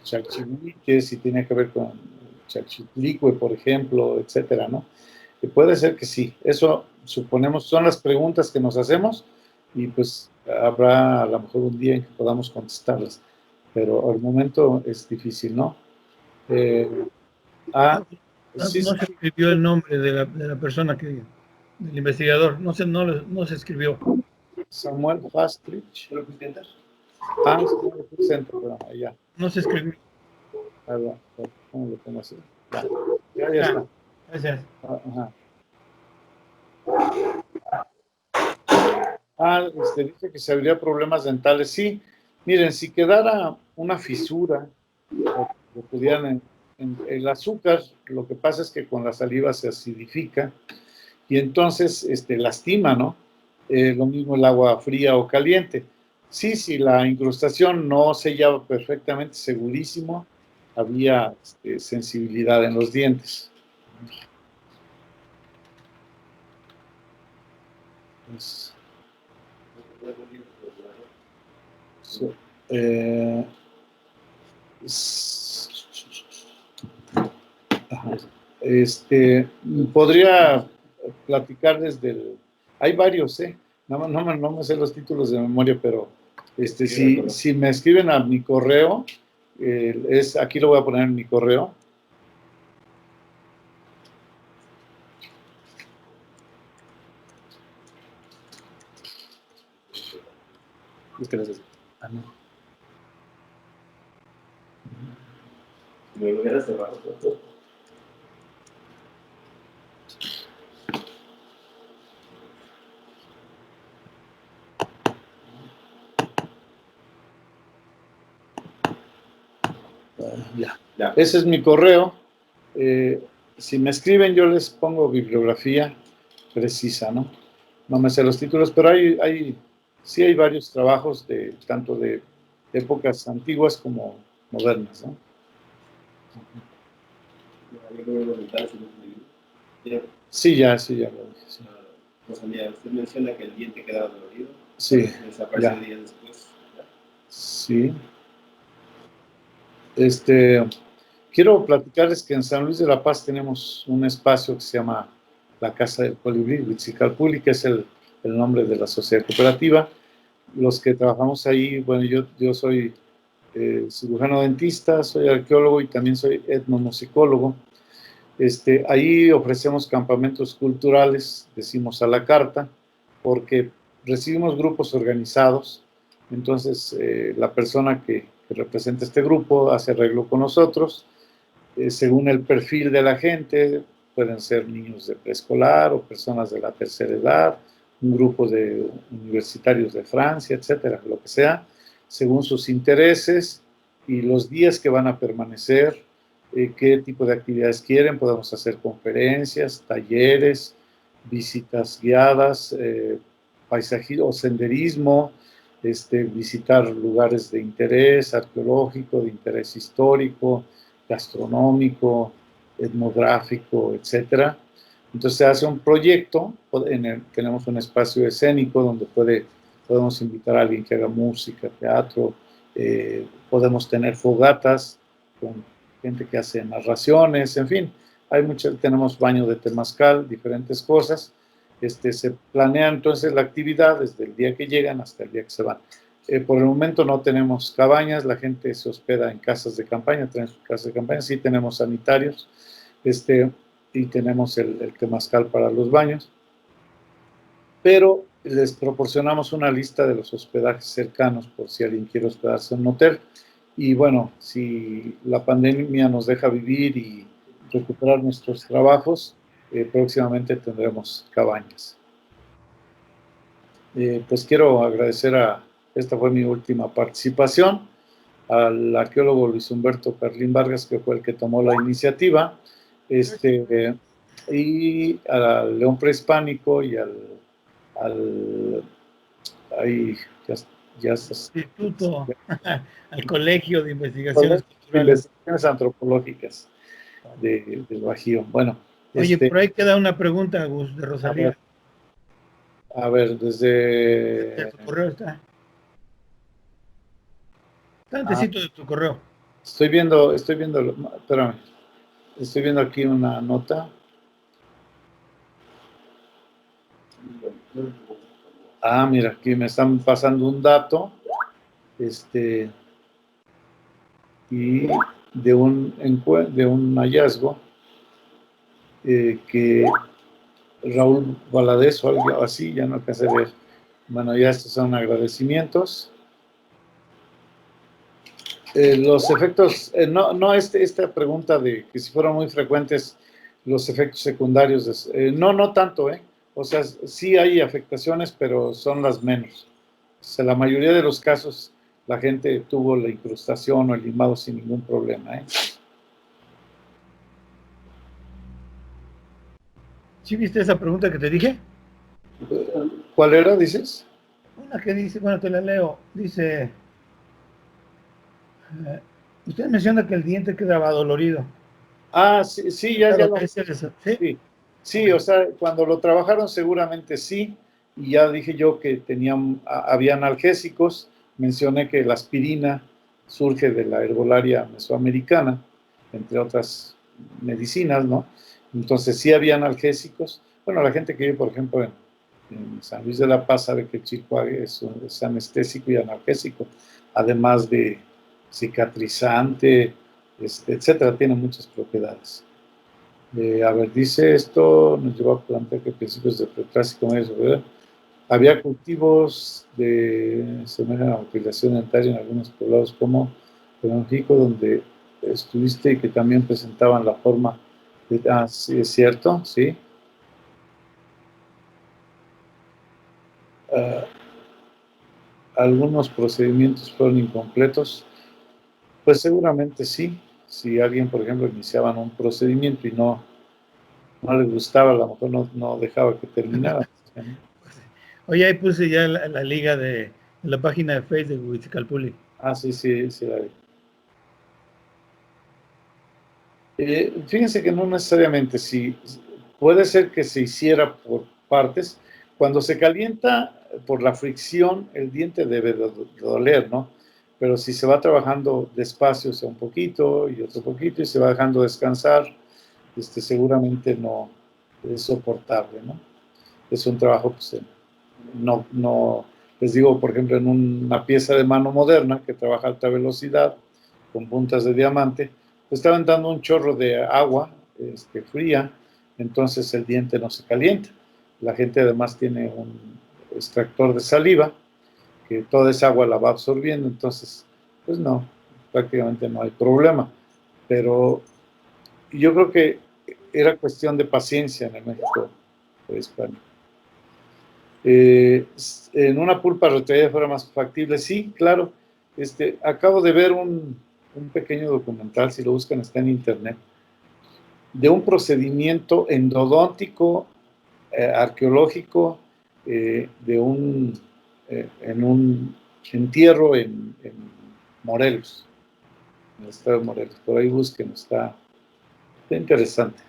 Chalchihuique, si tiene que ver con Chalchitlicue, por ejemplo, etcétera, ¿no? Puede ser que sí, eso suponemos, son las preguntas que nos hacemos y pues habrá a lo mejor un día en que podamos contestarlas. pero al momento es difícil, ¿no? Sí,
No se escribió el nombre de la persona del investigador, no se escribió.
Samuel Hastrich.
¿Lo puedes intentar?
Sí, lo puse centro, pero allá.
No se escribió.
Ahí va. ¿Cómo lo pongo así? Ya está.
Gracias.
Ajá. Dice que si habría problemas dentales. Sí, miren, si quedara una fisura, lo pudieran en el azúcar, lo que pasa es que con la saliva se acidifica y entonces lastima, ¿no? Lo mismo el agua fría o caliente. Sí, si la incrustación no sellaba perfectamente, segurísimo, había sensibilidad en los dientes. Pues, ajá. Podría platicar desde el... Hay varios, no me sé los títulos de memoria, pero si me escriben a mi correo, aquí lo voy a poner en mi correo. No.
Me lo hubiera cerrado.
Ya. Ese es mi correo. Si me escriben, yo les pongo bibliografía precisa, ¿no? No me sé los títulos, pero sí hay varios trabajos tanto de épocas antiguas como modernas, ¿no? Sí, ya lo dije. Sí.
Rosalía, usted menciona que el diente quedaba dolorido.
Sí.
Desapareció días después.
Sí. Quiero platicarles que en San Luis de la Paz tenemos un espacio que se llama la Casa del Colibrí, Huitzicalpuli, que es el nombre de la sociedad cooperativa. Los que trabajamos ahí, bueno, yo soy cirujano dentista, soy arqueólogo y también soy etnomusicólogo. Ahí ofrecemos campamentos culturales, decimos a la carta, porque recibimos grupos organizados. Entonces, la persona que representa este grupo hace arreglo con nosotros. Según el perfil de la gente, pueden ser niños de preescolar o personas de la tercera edad, un grupo de universitarios de Francia, etcétera, lo que sea, según sus intereses y los días que van a permanecer, qué tipo de actividades quieren. Podemos hacer conferencias, talleres, visitas guiadas, paisajismo o senderismo, visitar lugares de interés arqueológico, de interés histórico, gastronómico, etnográfico, etcétera. Entonces se hace un proyecto, tenemos un espacio escénico donde podemos invitar a alguien que haga música, teatro, podemos tener fogatas con gente que hace narraciones, en fin, tenemos baño de temazcal, diferentes cosas. Se planea entonces la actividad desde el día que llegan hasta el día que se van. Por el momento no tenemos cabañas, la gente se hospeda en casas de campaña, tienen sus casas de campaña, sí tenemos sanitarios, y tenemos el temazcal para los baños, pero les proporcionamos una lista de los hospedajes cercanos por si alguien quiere hospedarse en un hotel. Y bueno, si la pandemia nos deja vivir y recuperar nuestros trabajos, próximamente tendremos cabañas. Pues quiero agradecer esta fue mi última participación, al arqueólogo Luis Humberto Perlín Vargas, que fue el que tomó la iniciativa, y al León Prehispánico y ahí ya
Instituto, al Colegio de Investigaciones
Colegio de
Culturales.
Investigaciones Antropológicas del Bajío. Bueno,
Oye, por ahí queda una pregunta, Gus, de Rosalía.
A ver, desde...
Tu correo está. Está antesito de tu correo.
Estoy viendo, espérame, estoy viendo aquí una nota. Mira, aquí me están pasando un dato. y de un hallazgo que Raúl Valadez o algo así, ya no alcancé a ver. Bueno, ya estos son agradecimientos. Los efectos, no esta pregunta de que si fueron muy frecuentes los efectos secundarios, no tanto, o sea, sí hay afectaciones, pero son las menos. O sea, la mayoría de los casos la gente tuvo la incrustación o el limado sin ningún problema,
¿Sí viste esa pregunta que te dije?
¿Cuál era, dices?
Una que dice, bueno, te la leo, dice, usted menciona que el diente quedaba dolorido.
Ah, sí, sí, ya
Claro,
lo...
ese es eso, ¿sí?
Sí, sí,
Ok.
o sea, cuando lo trabajaron seguramente sí, y ya dije yo que había analgésicos, mencioné que la aspirina surge de la herbolaria mesoamericana, entre otras medicinas, ¿no? Entonces sí había analgésicos. Bueno, la gente que vive, por ejemplo, en San Luis de la Paz sabe que el chicoague es anestésico y analgésico, además de cicatrizante, etcétera, tiene muchas propiedades. A ver, dice esto, nos llevó a plantear que principios de preclásico ¿verdad? Había cultivos de semana a utilización dentaria en algunos poblados como México, donde estuviste y que también presentaban la forma de... Ah, sí, es cierto, sí. Uh, algunos procedimientos fueron incompletos. Pues seguramente sí. Si alguien, por ejemplo, iniciaba un procedimiento y no le gustaba, a lo mejor no dejaba que terminara.
Oye, ahí puse ya la liga de la página de Facebook de Huitzicalpuli.
Ah, sí, la vi. Fíjense que no necesariamente, sí, puede ser que se hiciera por partes. Cuando se calienta por la fricción, el diente debe de doler, ¿no? Pero si se va trabajando despacio, o sea, un poquito y otro poquito, y se va dejando descansar, seguramente no es soportable, ¿no? Es un trabajo, pues, no, les digo, por ejemplo, en una pieza de mano moderna que trabaja a alta velocidad, con puntas de diamante, estaban dando un chorro de agua fría, entonces el diente no se calienta. La gente además tiene un extractor de saliva, que toda esa agua la va absorbiendo, entonces, pues no, prácticamente no hay problema. Pero yo creo que era cuestión de paciencia en el México hispánico. En una pulpa retraída fuera más factible, sí, claro. Acabo de ver un pequeño documental, si lo buscan está en internet, de un procedimiento endodóntico arqueológico en un entierro en Morelos, en el estado de Morelos. Por ahí busquen, está interesante.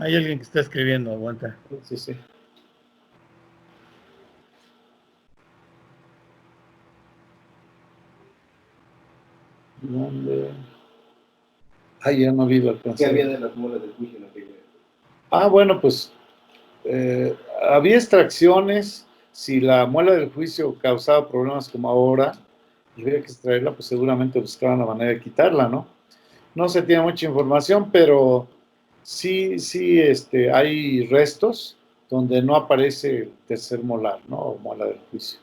Hay alguien que está escribiendo, aguanta.
Sí, sí. ¿Dónde? Ya no vi el
¿Qué había de las muelas del juicio en aquella época?
Bueno, pues había extracciones. Si la muela del juicio causaba problemas como ahora y había que extraerla, pues seguramente buscaban la manera de quitarla, ¿no? No se tiene mucha información, pero sí, hay restos donde no aparece el tercer molar, ¿no? O muela del juicio.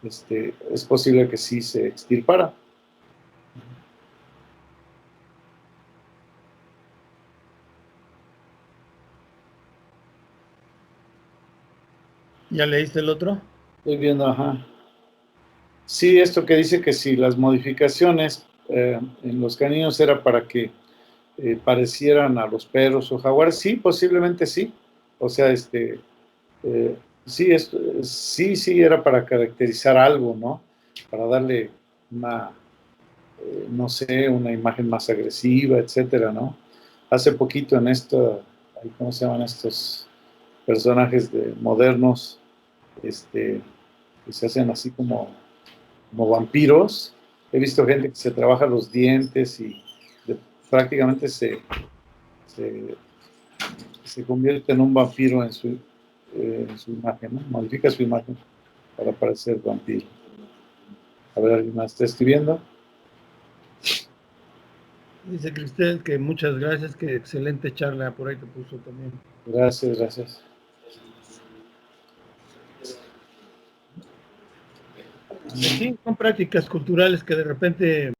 Es posible que sí se extirpara.
¿Ya leíste el otro?
Estoy viendo, ajá. Sí, esto que dice que si las modificaciones en los caninos era para que parecieran a los perros o jaguares, sí, posiblemente sí. O sea, sí, sí era para caracterizar algo, ¿no? Para darle una, no sé, una imagen más agresiva, etcétera, ¿no? Hace poquito en esto, ¿cómo se llaman estos personajes modernos, que se hacen así como vampiros? He visto gente que se trabaja los dientes y prácticamente se, se convierte en un vampiro en su imagen, ¿no? Modifica su imagen para parecer vampiro. A ver, ¿alguien más está escribiendo?
Dice Cristel que muchas gracias, que excelente charla, por ahí te puso también.
Gracias, gracias.
Sí, son prácticas culturales que de repente